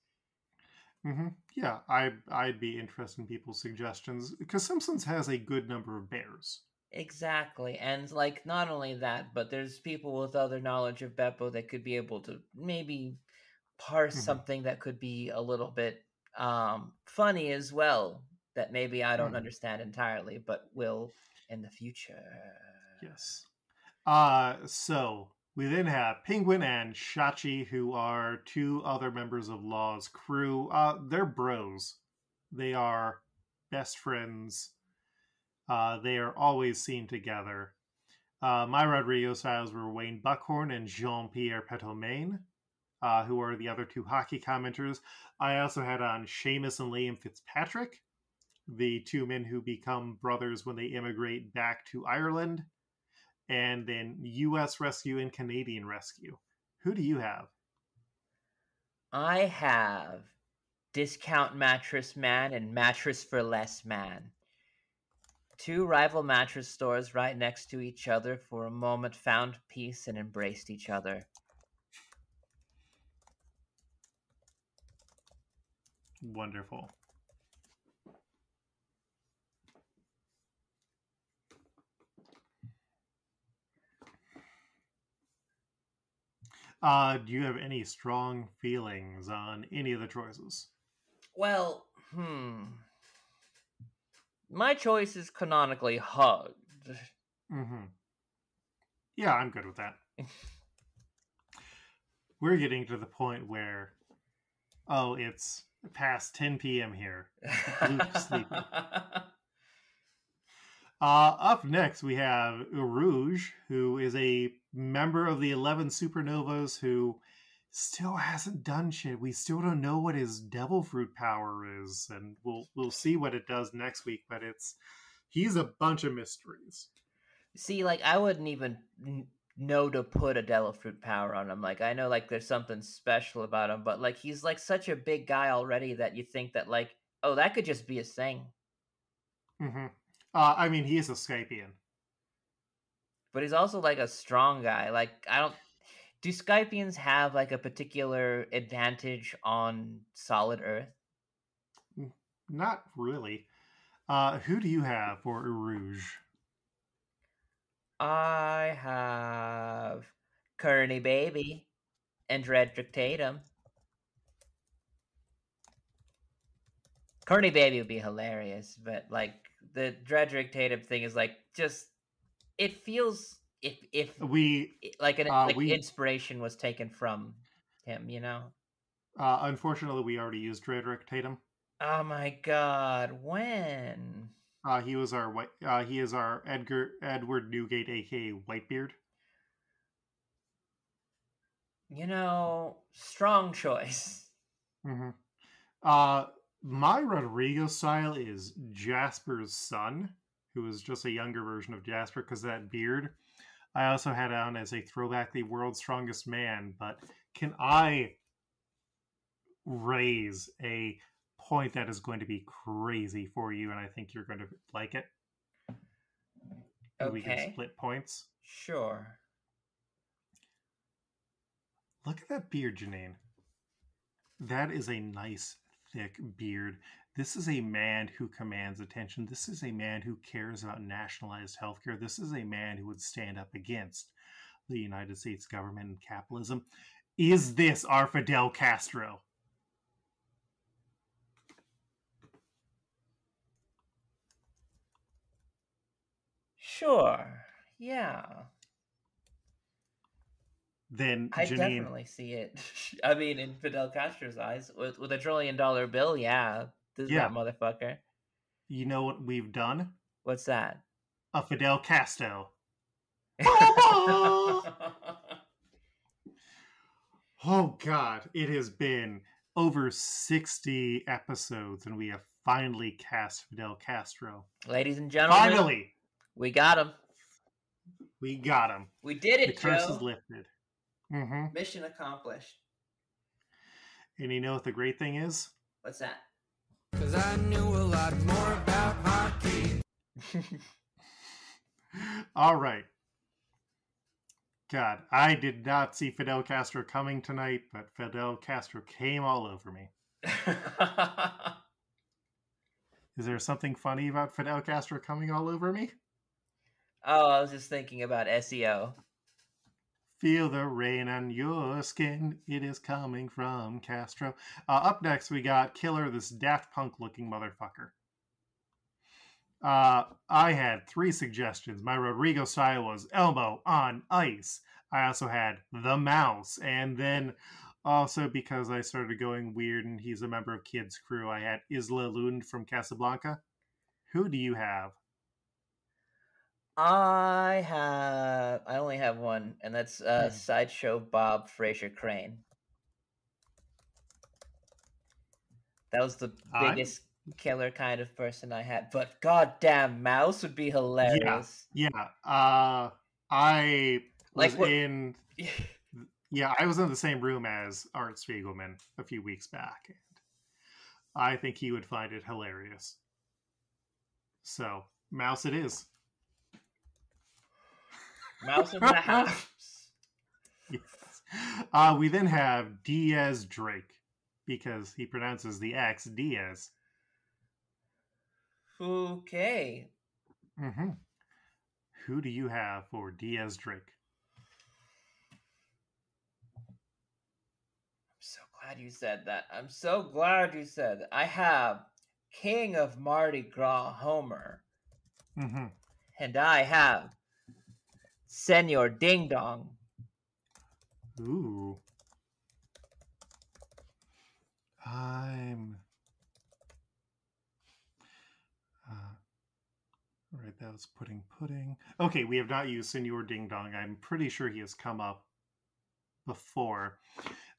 Mm-hmm. Yeah, I'd be interested in people's suggestions because Simpsons has a good number of bears. Exactly. And like not only that, but there's people with other knowledge of Beppo that could be able to maybe parse Mm-hmm. something that could be a little bit funny as well that maybe I don't understand entirely, but will in the future. Yes. So we then have Penguin and Shachi, who are two other members of Law's crew. They're bros. They are best friends. They are always seen together. My Rodrigo styles were Wayne Buckhorn and Jean-Pierre Petomaine, who are the other two hockey commenters. I also had on Seamus and Liam Fitzpatrick, the two men who become brothers when they immigrate back to Ireland, and then U.S. Rescue and Canadian Rescue. Who do you have? I have Discount Mattress Man and Mattress for Less Man. Two rival mattress stores right next to each other for a moment found peace and embraced each other. Wonderful. Do you have any strong feelings on any of the choices? Well, my choice is canonically hugged. Mm-hmm. Yeah, I'm good with that. We're getting to the point where, oh, it's past 10 p.m. here. Luke's sleeping. Up next, we have Rouge, who is a member of the 11 Supernovas who still hasn't done shit. We still don't know what his devil fruit power is, and we'll see what it does next week, but he's a bunch of mysteries. See, like, I wouldn't even know to put a devil fruit power on him. Like, I know, like, there's something special about him, but, like, he's, like, such a big guy already that you think that, like, oh, that could just be his thing. Mm-hmm. I mean, he is a Skypian. But he's also, like, a strong guy. Like, do Skypians have, like, a particular advantage on solid Earth? Not really. Who do you have for Rouge? I have Kearney Baby and Dredrick Tatum. Kearney Baby would be hilarious, but like the Dredrick Tatum thing is like just it feels if We like inspiration was taken from him, you know. Unfortunately, we already used Dredrick Tatum. Oh my God! When? He was our he is our Edward Newgate, aka Whitebeard. You know, strong choice. Mm-hmm. My Rodrigo style is Jasper's son, who is just a younger version of Jasper because of that beard. I also had on as a throwback the world's strongest man, but can I raise a point that is going to be crazy for you, and I think you're going to like it? Okay. We can split points. Sure. Look at that beard, Janine. That is a nice, thick beard. This is a man who commands attention. This is a man who cares about nationalized healthcare. This is a man who would stand up against the United States government and capitalism. Is this our Fidel Castro? Sure. Yeah. Then I Janine, definitely see it. I mean, in Fidel Castro's eyes, with $1 trillion bill, yeah, this is Yeah. that motherfucker. you know what we've done? What's that? A Fidel Castro. Oh God, it has been over 60 episodes and we have finally cast Fidel Castro. Ladies and gentlemen, Finally, we got him. we got him. We did The it, curse Joe. is lifted. Mm-hmm. Mission accomplished. And you know what the great thing is? What's that? 'Cause I knew a lot more about hockey. All right. God, I did not see Fidel Castro coming tonight, but Fidel Castro came all over me. Is there something funny about Fidel Castro coming all over me? Oh, I was just thinking about SEO. Feel the rain on your skin. It is coming from Castro. Up next, we got Killer, this Daft Punk looking motherfucker. I had 3 suggestions. My Rodrigo style was Elmo on Ice. I also had The Mouse. And then also because I started going weird and he's a member of Kids Crew, I had Isla Lund from Casablanca. Who do you have? I only have one, and that's Sideshow Bob Fraser Crane. That was the biggest killer kind of person I had, but goddamn Mouse would be hilarious. Yeah. I was Like in I was in the same room as Art Spiegelman a few weeks back, and I think he would find it hilarious. So, Mouse it is. Mouse in the house. Yes. We then have Diaz Drake, because he pronounces the X Diaz. Okay. Mm-hmm. Who do you have for Diaz Drake? I'm so glad you said that. I'm so glad you said that. I have King of Mardi Gras Homer. Mm-hmm. And I have Senor Ding Dong. Ooh. I'm... Right, that was pudding. Okay, we have not used Senor Ding Dong. I'm pretty sure he has come up before.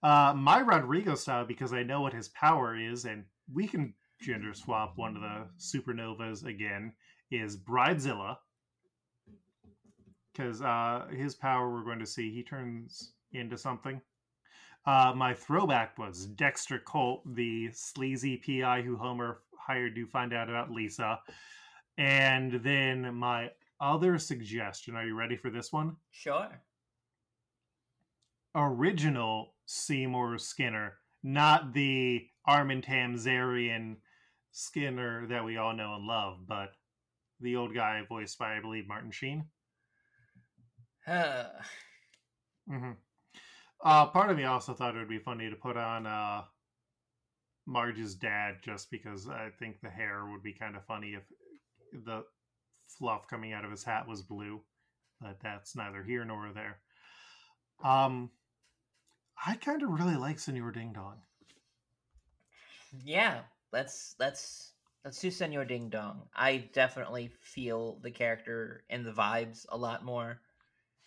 My Rodrigo style, because I know what his power is, and we can gender swap one of the supernovas again, is Bridezilla. Because his power, we're going to see, he turns into something. My throwback was Dexter Colt, the sleazy PI who Homer hired to find out about Lisa. And then my other suggestion, are you ready for this one? Sure. Original Seymour Skinner, not the Armin Tamzarian Skinner that we all know and love, but the old guy voiced by, I believe, Martin Sheen. Mm-hmm. Part of me also thought it would be funny to put on Marge's dad, just because I think the hair would be kind of funny if the fluff coming out of his hat was blue, but that's neither here nor there. I kind of really like Senor Ding Dong. Yeah, let's do Senor Ding Dong. I definitely feel the character and the vibes a lot more.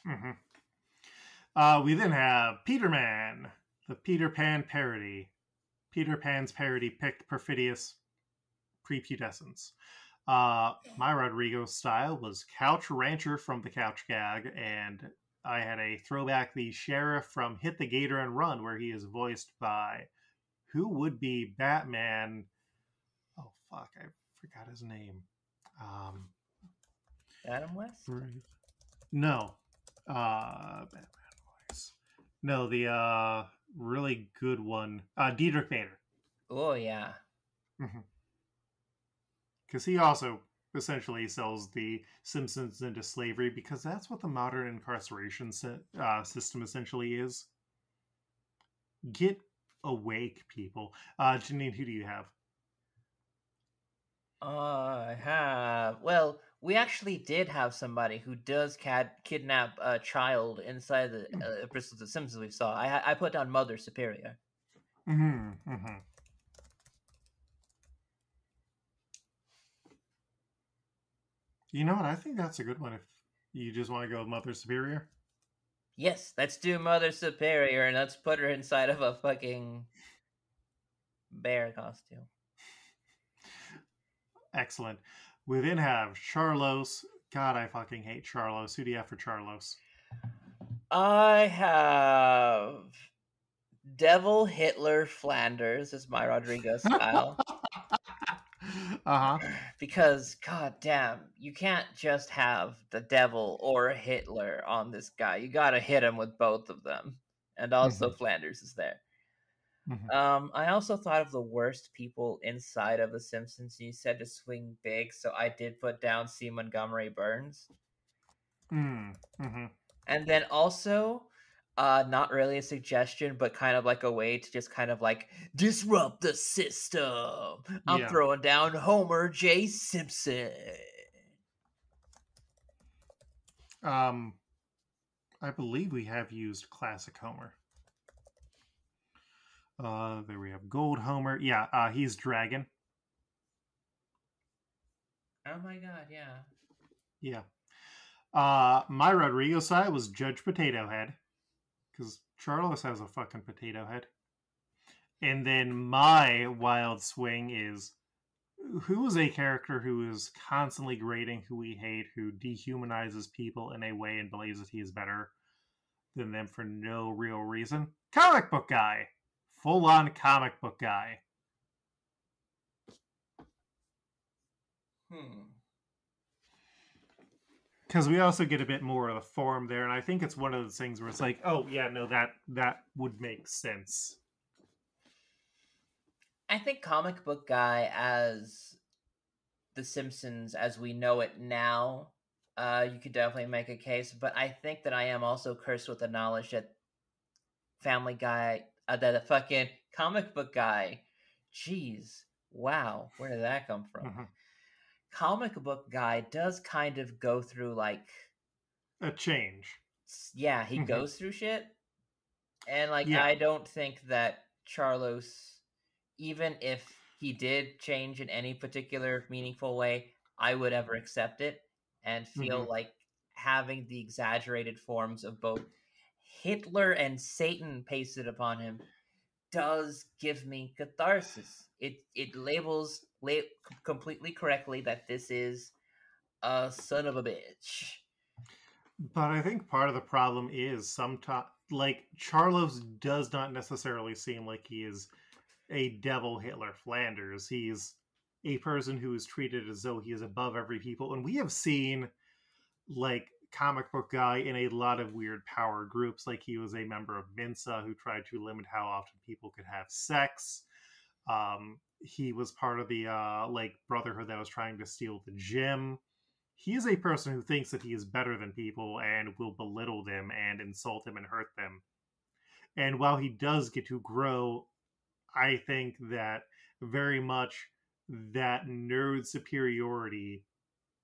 Mm-hmm. We then have Peterman, the Peter Pan parody. Peter Pan's parody picked perfidious prepubescence. My Rodrigo style was Couch Rancher from the Couch Gag, and I had a throwback, the sheriff from Hit the Gator and Run, where he is voiced by who would be Batman. Oh fuck, I forgot his name. Adam West? No. Batman voice. No, the really good one. Diedrich Bader. Oh yeah. Because he also essentially sells the Simpsons into slavery, because that's what the modern incarceration system essentially is. Get awake, people. Janine, who do you have? I have. Well, we actually did have somebody who does kidnap a child inside the epistles of Simpsons we saw. I put down Mother Superior. You know what? I think that's a good one if you just want to go with Mother Superior. Yes, let's do Mother Superior and let's put her inside of a fucking bear costume. Excellent. We then have Charlos. God, I fucking hate Charlos. Who do you have for Charlos? I have Devil Hitler Flanders is my Rodrigo style. Because, god damn, you can't just have the devil or Hitler on this guy. You gotta hit him with both of them. And also Flanders is there. I also thought of the worst people inside of The Simpsons. You said to swing big, so I did put down C. Montgomery Burns. And then also, not really a suggestion, but kind of like a way to just kind of like disrupt the system. I'm throwing down Homer J. Simpson. I believe we have used classic Homer. There we have Gold Homer. Yeah, he's Dragon. Oh my god, yeah. Yeah. My Rodrigo side was Judge Potato Head, because Charles has a fucking potato head. And then my wild swing is, who is a character who is constantly grading who we hate, who dehumanizes people in a way and believes that he is better than them for no real reason? Comic book guy. Full-on comic book guy. Because we also get a bit more of the form there, and I think it's one of those things where it's like, oh, yeah, no, that would make sense. I think comic book guy as The Simpsons as we know it now, you could definitely make a case, but I think that I am also cursed with the knowledge that Family Guy, that the fucking comic book guy, jeez, wow, where did that come from? Comic book guy does kind of go through like a change. Yeah, he goes through shit, and like I don't think that Charlos, even if he did change in any particular meaningful way, I would ever accept it and feel like having the exaggerated forms of both Hitler and Satan pasted upon him does give me catharsis. It labels completely correctly that this is a son of a bitch. But I think part of the problem is sometimes, like, Charlos does not necessarily seem like he is a devil Hitler Flanders. He's a person who is treated as though he is above every people. And we have seen, like, comic book guy in a lot of weird power groups. Like, he was a member of Mensa who tried to limit how often people could have sex. He was part of the like brotherhood that was trying to steal the gym. He is a person who thinks that he is better than people and will belittle them and insult them and hurt them. And while he does get to grow, I think that very much that nerd superiority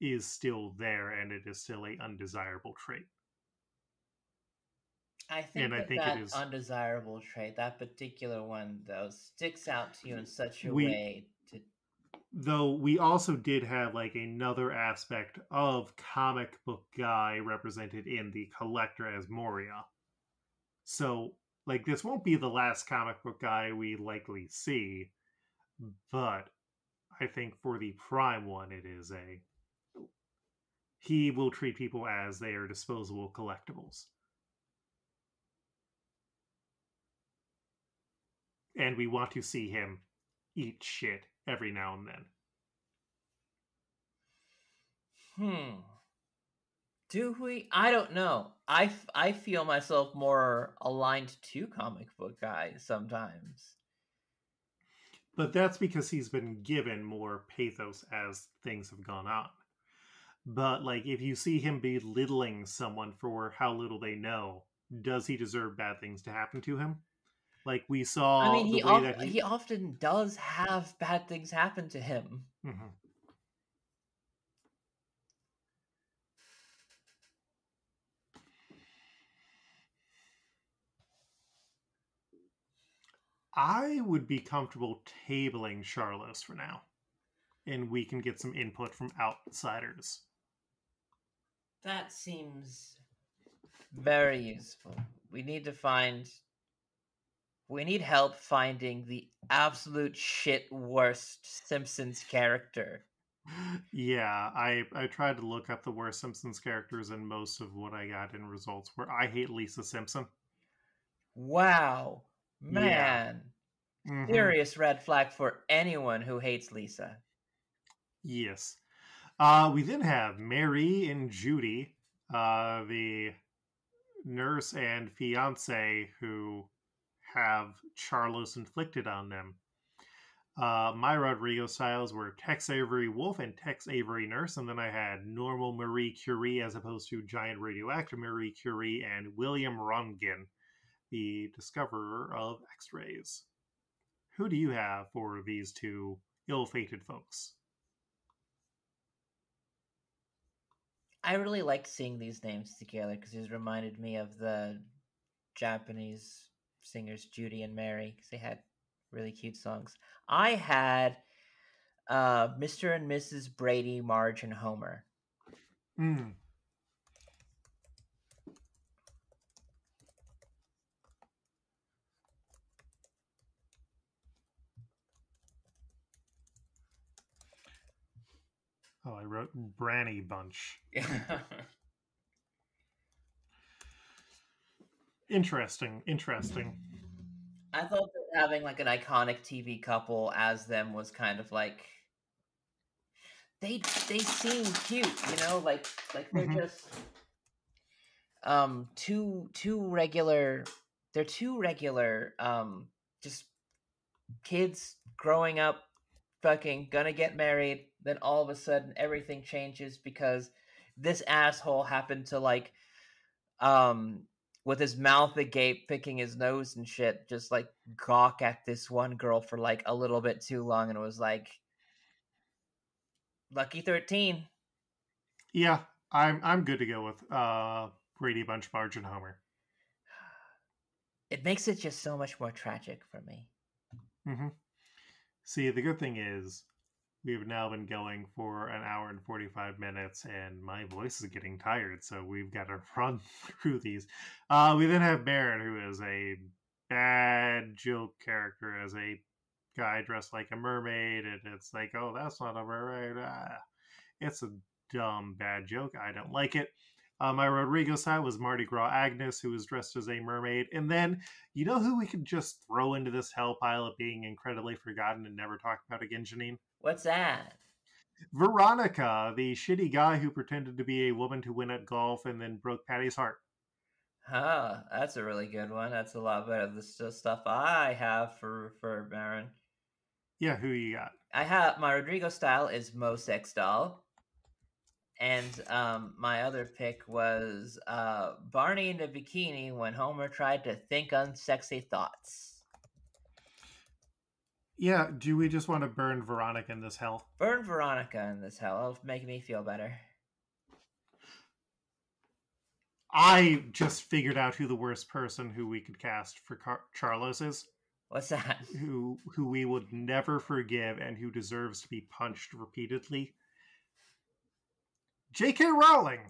is still there, and it is still an undesirable trait. I think that it is undesirable trait, that particular one, though, sticks out to you in such a way to... Though we also did have, like, another aspect of comic book guy represented in the Collector as Moria. So, like, this won't be the last comic book guy we likely see, but I think for the prime one, it is he will treat people as they are disposable collectibles. And we want to see him eat shit every now and then. Do we? I don't know. I feel myself more aligned to comic book guys sometimes. But that's because he's been given more pathos as things have gone on. But, like, if you see him belittling someone for how little they know, does he deserve bad things to happen to him? Like, we saw I mean, the way that he often does have bad things happen to him. Mhm. I would be comfortable tabling Charlos for now, and we can get some input from outsiders. That seems very useful. We need to find. We need help finding the absolute shit worst Simpsons character. Yeah, I tried to look up the worst Simpsons characters, and most of what I got in results were I hate Lisa Simpson. Wow, Yeah. man. Mhm. Serious red flag for anyone who hates Lisa. Yes. We then have Mary and Judy, the nurse and fiance who have Charlos inflicted on them. My Rodrigo styles were Tex Avery Wolf and Tex Avery Nurse, and then I had normal Marie Curie as opposed to giant radioactive Marie Curie and William Röntgen, the discoverer of X-rays. Who do you have for these two ill-fated folks? I really like seeing these names together because it reminded me of the Japanese singers Judy and Mary because they had really cute songs. I had Mr. and Mrs. Brady, Marge, and Homer. Mm. Oh, I wrote Branny Bunch. Interesting. I thought that having like an iconic TV couple as them was kind of like they seem cute, you know, like they're just two regular just kids growing up fucking gonna get married, then all of a sudden everything changes because this asshole happened to like with his mouth agape picking his nose and shit just like gawk at this one girl for like a little bit too long, and it was like lucky 13. Yeah, I'm good to go with Brady Bunch, Marge, and Homer. It makes it just so much more tragic for me. Mm-hmm. See, the good thing is we've now been going for an hour and 45 minutes, and my voice is getting tired, so we've got to run through these. We then have Baron, who is a bad joke character as a guy dressed like a mermaid, and it's like, oh, that's not a mermaid. It's a dumb, bad joke. I don't like it. My Rodrigo side was Mardi Gras Agnes, who was dressed as a mermaid. And then, you know who we could just throw into this hell pile of being incredibly forgotten and never talked about again, Janine? What's that? Veronica, the shitty guy who pretended to be a woman to win at golf and then broke Patty's heart. Huh, that's a really good one. That's a lot better than the stuff I have for Baron. Yeah, who you got? I have my Rodrigo style is Mo Sex Doll. And my other pick was Barney in a bikini when Homer tried to think unsexy thoughts. Yeah, do we just want to burn Veronica in this hell? Burn Veronica in this hell. It'll make me feel better. I just figured out who the worst person who we could cast for Charlos is. What's that? Who we would never forgive and who deserves to be punched repeatedly. J.K. Rowling.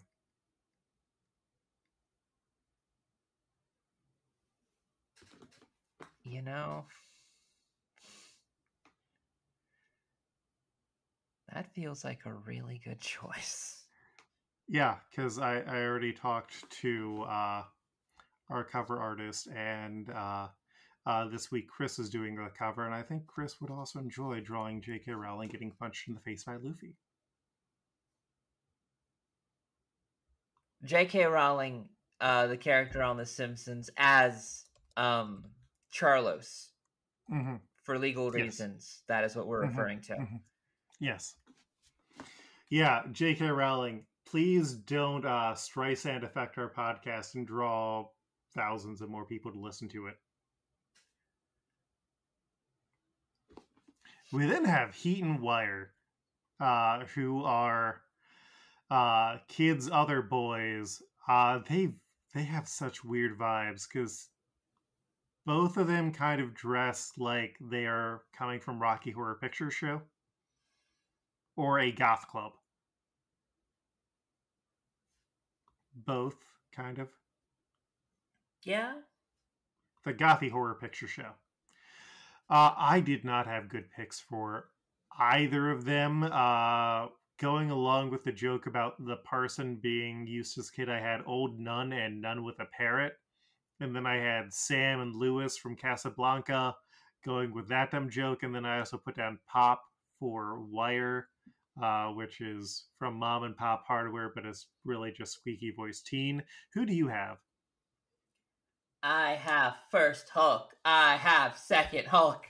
You know, that feels like a really good choice. Yeah, because I already talked to our cover artist, and this week Kris is doing the cover, and I think Kris would also enjoy drawing J.K. Rowling getting punched in the face by Luffy. J.K. Rowling, the character on The Simpsons, as Charlos Mm-hmm. for legal Yes. reasons. That is what we're referring to. Mm-hmm. Yes. Yeah, J.K. Rowling, please don't Streisand affect our podcast and draw thousands of more people to listen to it. We then have Heat and Wire, who are kids' other boys. They have such weird vibes because both of them kind of dress like they are coming from Rocky Horror Picture Show or a goth club. Both, kind of. Yeah? The Gothy Horror Picture Show. I did not have good picks for either of them. Going along with the joke about the parson being Eustace Kid, I had Old Nun and Nun with a Parrot. And then I had Sam and Lewis from Casablanca going with that dumb joke. And then I also put down Pop for Wire, which is from Mom and Pop Hardware, but it's really just squeaky voice teen. Who do you have? I have first Hulk. I have second Hulk.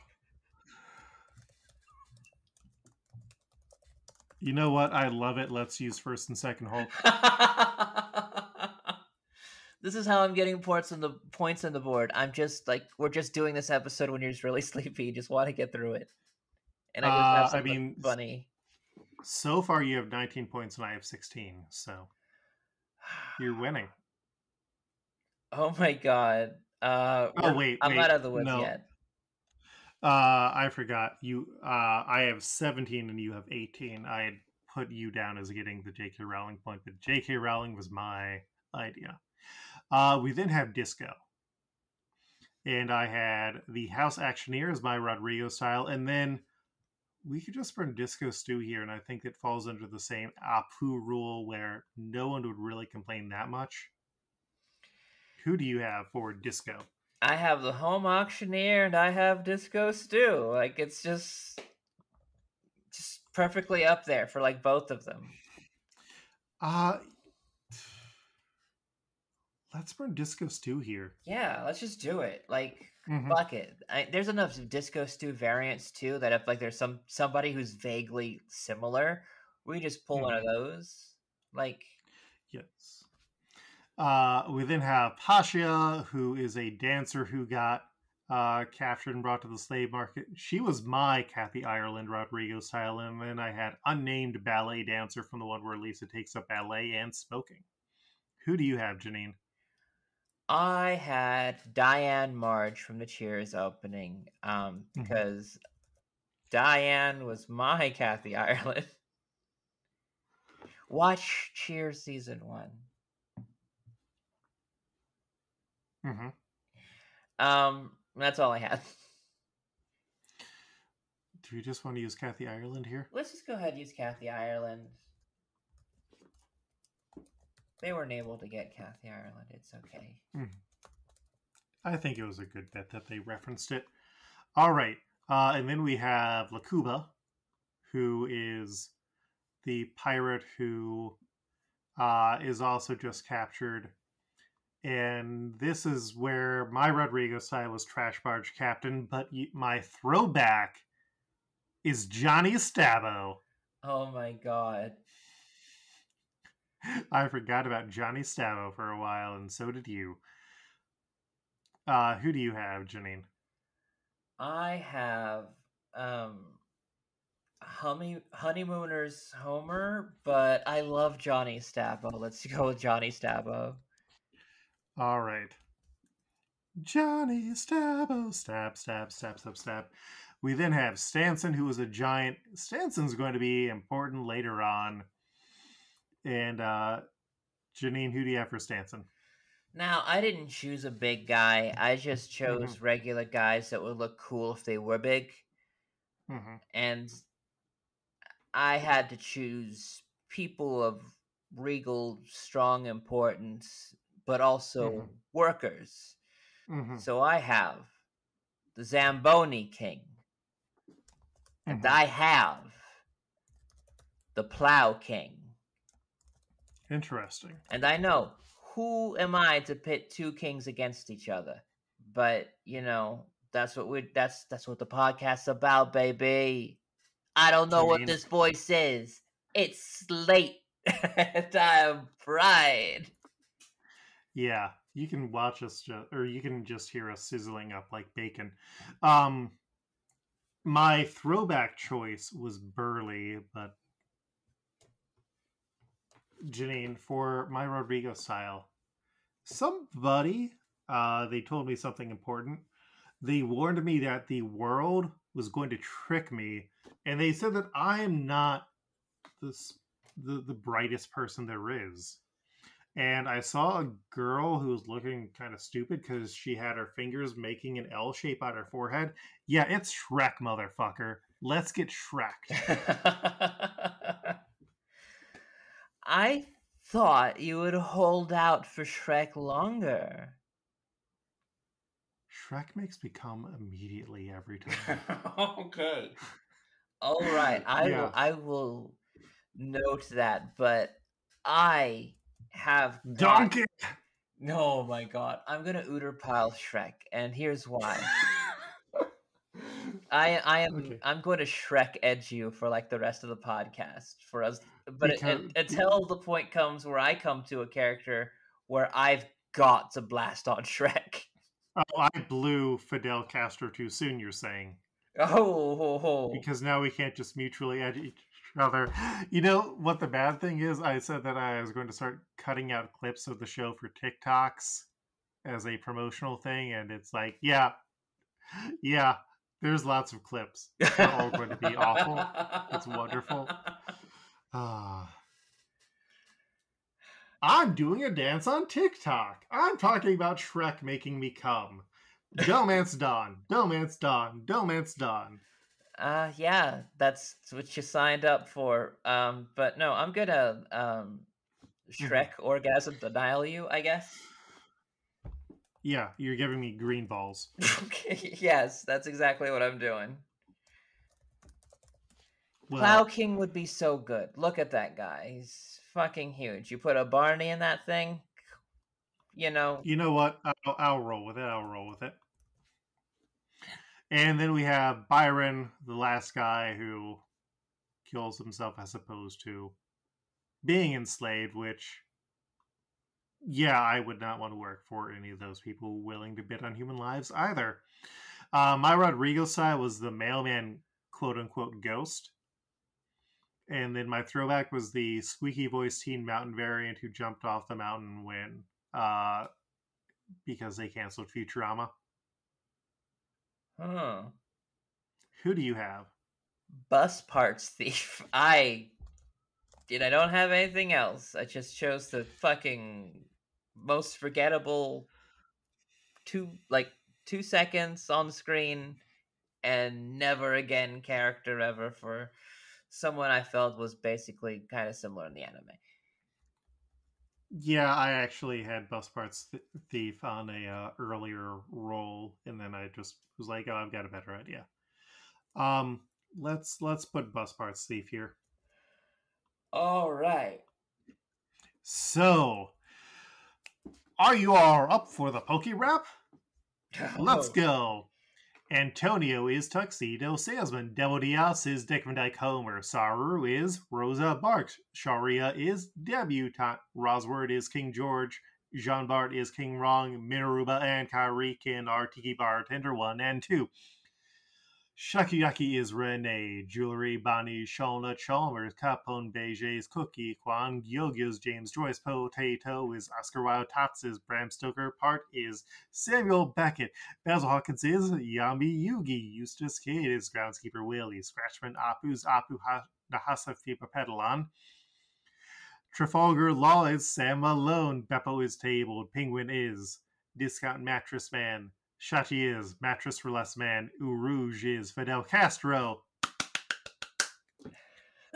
You know what? I love it. Let's use first and second Hulk. This is how I'm getting points on the board. I'm just like, we're just doing this episode when you're just really sleepy. You just want to get through it. And I just have something funny. So far you have 19 points and I have 16. So you're winning. Oh my god. Wait. I'm not out of the woods yet. I forgot. I have 17 and you have 18. I had put you down as getting the J.K. Rowling point, but J.K. Rowling was my idea. We then have Disco. And I had the House Actioneer as my Rodrigo style, and then we could just burn Disco Stew here, and I think it falls under the same Apu rule where no one would really complain that much. Who do you have for Disco? I have the Home Auctioneer and I have Disco Stew. Like, it's just perfectly up there for like both of them. Let's burn Disco Stew here. Yeah, let's just do it. Like, fuck it. There's enough Disco Stew variants too that if like there's somebody who's vaguely similar, we just pull one of those. Like, yes. We then have Pasha, who is a dancer who got captured and brought to the slave market. She was my Kathy Ireland Rodrigo style, and then I had unnamed ballet dancer from the one where Lisa takes up ballet and smoking. Who do you have, Janine? I had Diane Marge from the Cheers opening, because Diane was my Kathy Ireland. Watch Cheers season 1. That's all I had. Do you just want to use Kathy Ireland here? Let's just go ahead and use Kathy Ireland. They weren't able to get Kathy Ireland. It's okay. I think it was a good bet that they referenced it. All right. And then we have Lakuba, who is the pirate who is also just captured. And this is where my Rodrigo style was Trash Barge Captain, but my throwback is Johnny Stabbo. Oh my god. I forgot about Johnny Stabbo for a while, and so did you. Who do you have, Janine? I have Honeymooners Homer, but I love Johnny Stabbo. Let's go with Johnny Stabbo. All right. Johnny Stabbo. Stab, stab, stab, stab, stab. We then have Stanson, who is a giant. Stanson's going to be important later on. And Janine, who do you have for Stanson? Now, I didn't choose a big guy. I just chose regular guys that would look cool if they were big. And I had to choose people of regal, strong importance, but also workers. So I have the Zamboni King. And I have the Plow King. Interesting. And I know, who am I to pit two kings against each other? But, that's what that's what the podcast's about, baby. I don't know what Janine. this voice is. It's late. And I'm fried. Yeah, you can watch us, or you can just hear us sizzling up like bacon. My throwback choice was Burley, but Janine, for my Rodrigo style, somebody, they told me something important. They warned me that the world was going to trick me, and they said that I am not the brightest person there is. And I saw a girl who was looking kind of stupid because she had her fingers making an L shape on her forehead. Yeah, it's Shrek, motherfucker. Let's get Shrek'd. I thought you would hold out for Shrek longer. Shrek makes me come immediately every time. Okay. All right. I will note that, but I have Donkey! Oh my god. I'm gonna Uterpile Shrek, and here's why. I'm going to Shrek edge you for like the rest of the podcast for us, but until the point comes where I come to a character where I've got to blast on Shrek. Oh, I blew Fidel Castro too soon, you're saying. Because now we can't just mutually edge each other. You know what the bad thing is? I said that I was going to start cutting out clips of the show for TikToks as a promotional thing, and it's like, yeah, there's lots of clips. They're all going to be awful. It's wonderful. I'm doing a dance on TikTok. I'm talking about Shrek making me come. DohMance Dawn. DohMance Dawn. DohMance Dawn. Yeah, that's what you signed up for. But no, I'm gonna Shrek orgasm denial you, I guess. Yeah, you're giving me green balls. Okay, yes, that's exactly what I'm doing. Well, Plow King would be so good. Look at that guy. He's fucking huge. You put a Barney in that thing, You know what? I'll roll with it. And then we have Byron, the last guy who kills himself as opposed to being enslaved, which, yeah, I would not want to work for any of those people willing to bid on human lives either. My Rodrigo side was the mailman, quote-unquote, ghost. And then my throwback was the squeaky voice teen mountain variant who jumped off the mountain when because they canceled Futurama. Huh. Who do you have? Bus parts thief. I don't have anything else. I just chose the fucking most forgettable 2 seconds on screen and never again character ever for someone I felt was basically kind of similar in the anime. Yeah, I actually had Bus Parts Thief on a earlier roll, and then I just was like, "Oh, I've got a better idea." Let's put Bus Parts Thief here. All right. So, are you all up for the Poke Rap? Let's go. Antonio is Tuxedo Salesman. Devil Diaz is Dick Van Dyke Homer. Saru is Rosa Barks. Sharia is Debutante. Rosword is King George. Jean Bart is King Wrong. Minaruba and Kairikin are Tiki Bartender 1 and 2. Shakiyaki is Renee. Jewelry Bonnie Shona Chalmers. Capone Beige is Cookie. Kwan Yogi is James Joyce. Potato is Oscar Wilde. Tots is Bram Stoker. Part is Samuel Beckett. Basil Hawkins is Yami Yugi. Eustace Cade is Groundskeeper Willie. Scratchman Apu's Apu Nahasa Fipa Pedalon. Trafalgar Law is Sam Malone. Beppo is Tabled. Penguin is Discount Mattress Man. Shati is Mattress for Less Man. Urouge is Fidel Castro.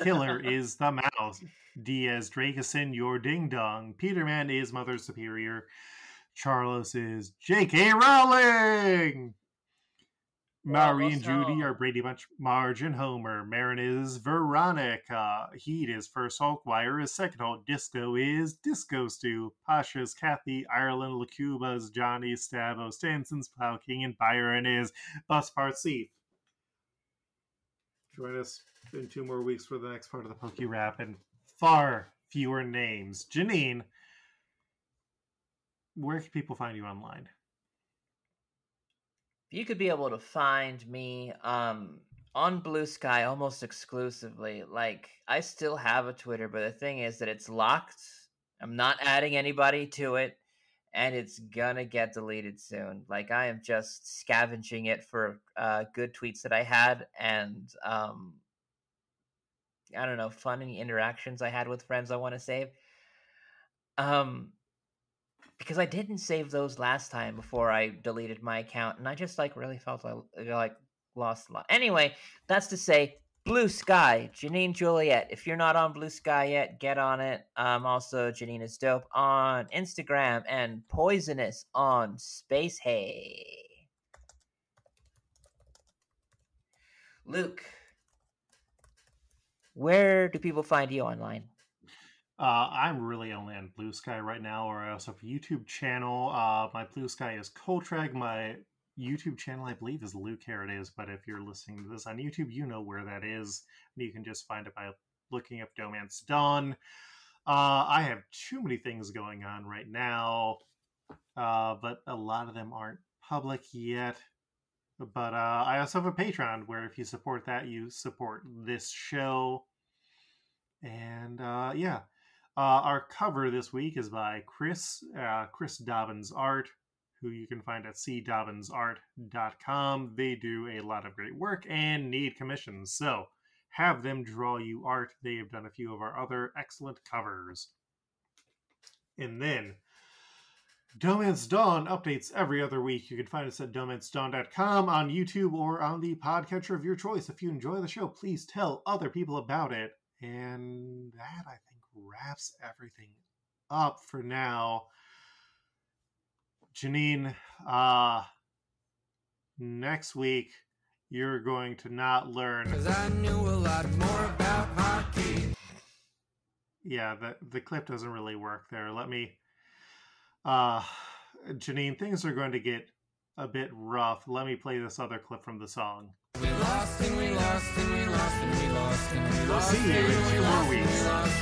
Killer is The Mouse. Diaz Drakeson, your ding dong. Peterman is Mother Superior. Charlos is J.K. Rowling. Maury and almost Judy home. are Brady Bunch. Marge and Homer. Marin is Veronica. Heat is First Hulk. Wire is Second Hulk. Disco is Disco Stew. Pasha is Kathy. Ireland. Lacuba is Johnny. Stavo. Stanson's Plow King. And Byron is Bus Part C. Join us in 2 more weeks for the next part of the Poke Rap and far fewer names. Janine, where can people find you online? You could be able to find me on Blue Sky almost exclusively. Like, I still have a Twitter, but the thing is that it's locked. I'm not adding anybody to it, and it's gonna get deleted soon. Like, I am just scavenging it for good tweets that I had, and I don't know, funny interactions I had with friends I want to save. Because I didn't save those last time before I deleted my account, and I just really felt I lost a lot. Anyway, that's to say, Blue Sky, Janine Juliet. If you're not on Blue Sky yet, get on it. Also, Janine is Dope on Instagram and Poisonous on Space Hay. Luke, where do people find you online? I'm really only on Blue Sky right now, or I also have a YouTube channel. My Blue Sky is Coltreg. My YouTube channel, I believe, is Luke Here It Is, but if you're listening to this on YouTube, you know where that is. You can just find it by looking up DohMance Dawn. I have too many things going on right now, but a lot of them aren't public yet. But I also have a Patreon where if you support that, you support this show. And yeah. Our cover this week is by Kris Dobbins Art, who you can find at cdobbinsart.com. They do a lot of great work and need commissions, so have them draw you art. They have done a few of our other excellent covers. And then DohMance Dawn updates every other week. You can find us at DohManceDawn.com, on YouTube, or on the podcatcher of your choice. If you enjoy the show, please tell other people about it. And that, I think, wraps everything up for now. Janine, next week you're going to not learn. 'Cause I knew a lot more about hockey. Yeah, the clip doesn't really work there. Let me, Janine, things are going to get a bit rough. Let me play this other clip from the song. We lost and we lost and we lost and we lost and we We'll lost. see you in 2 more weeks. We lost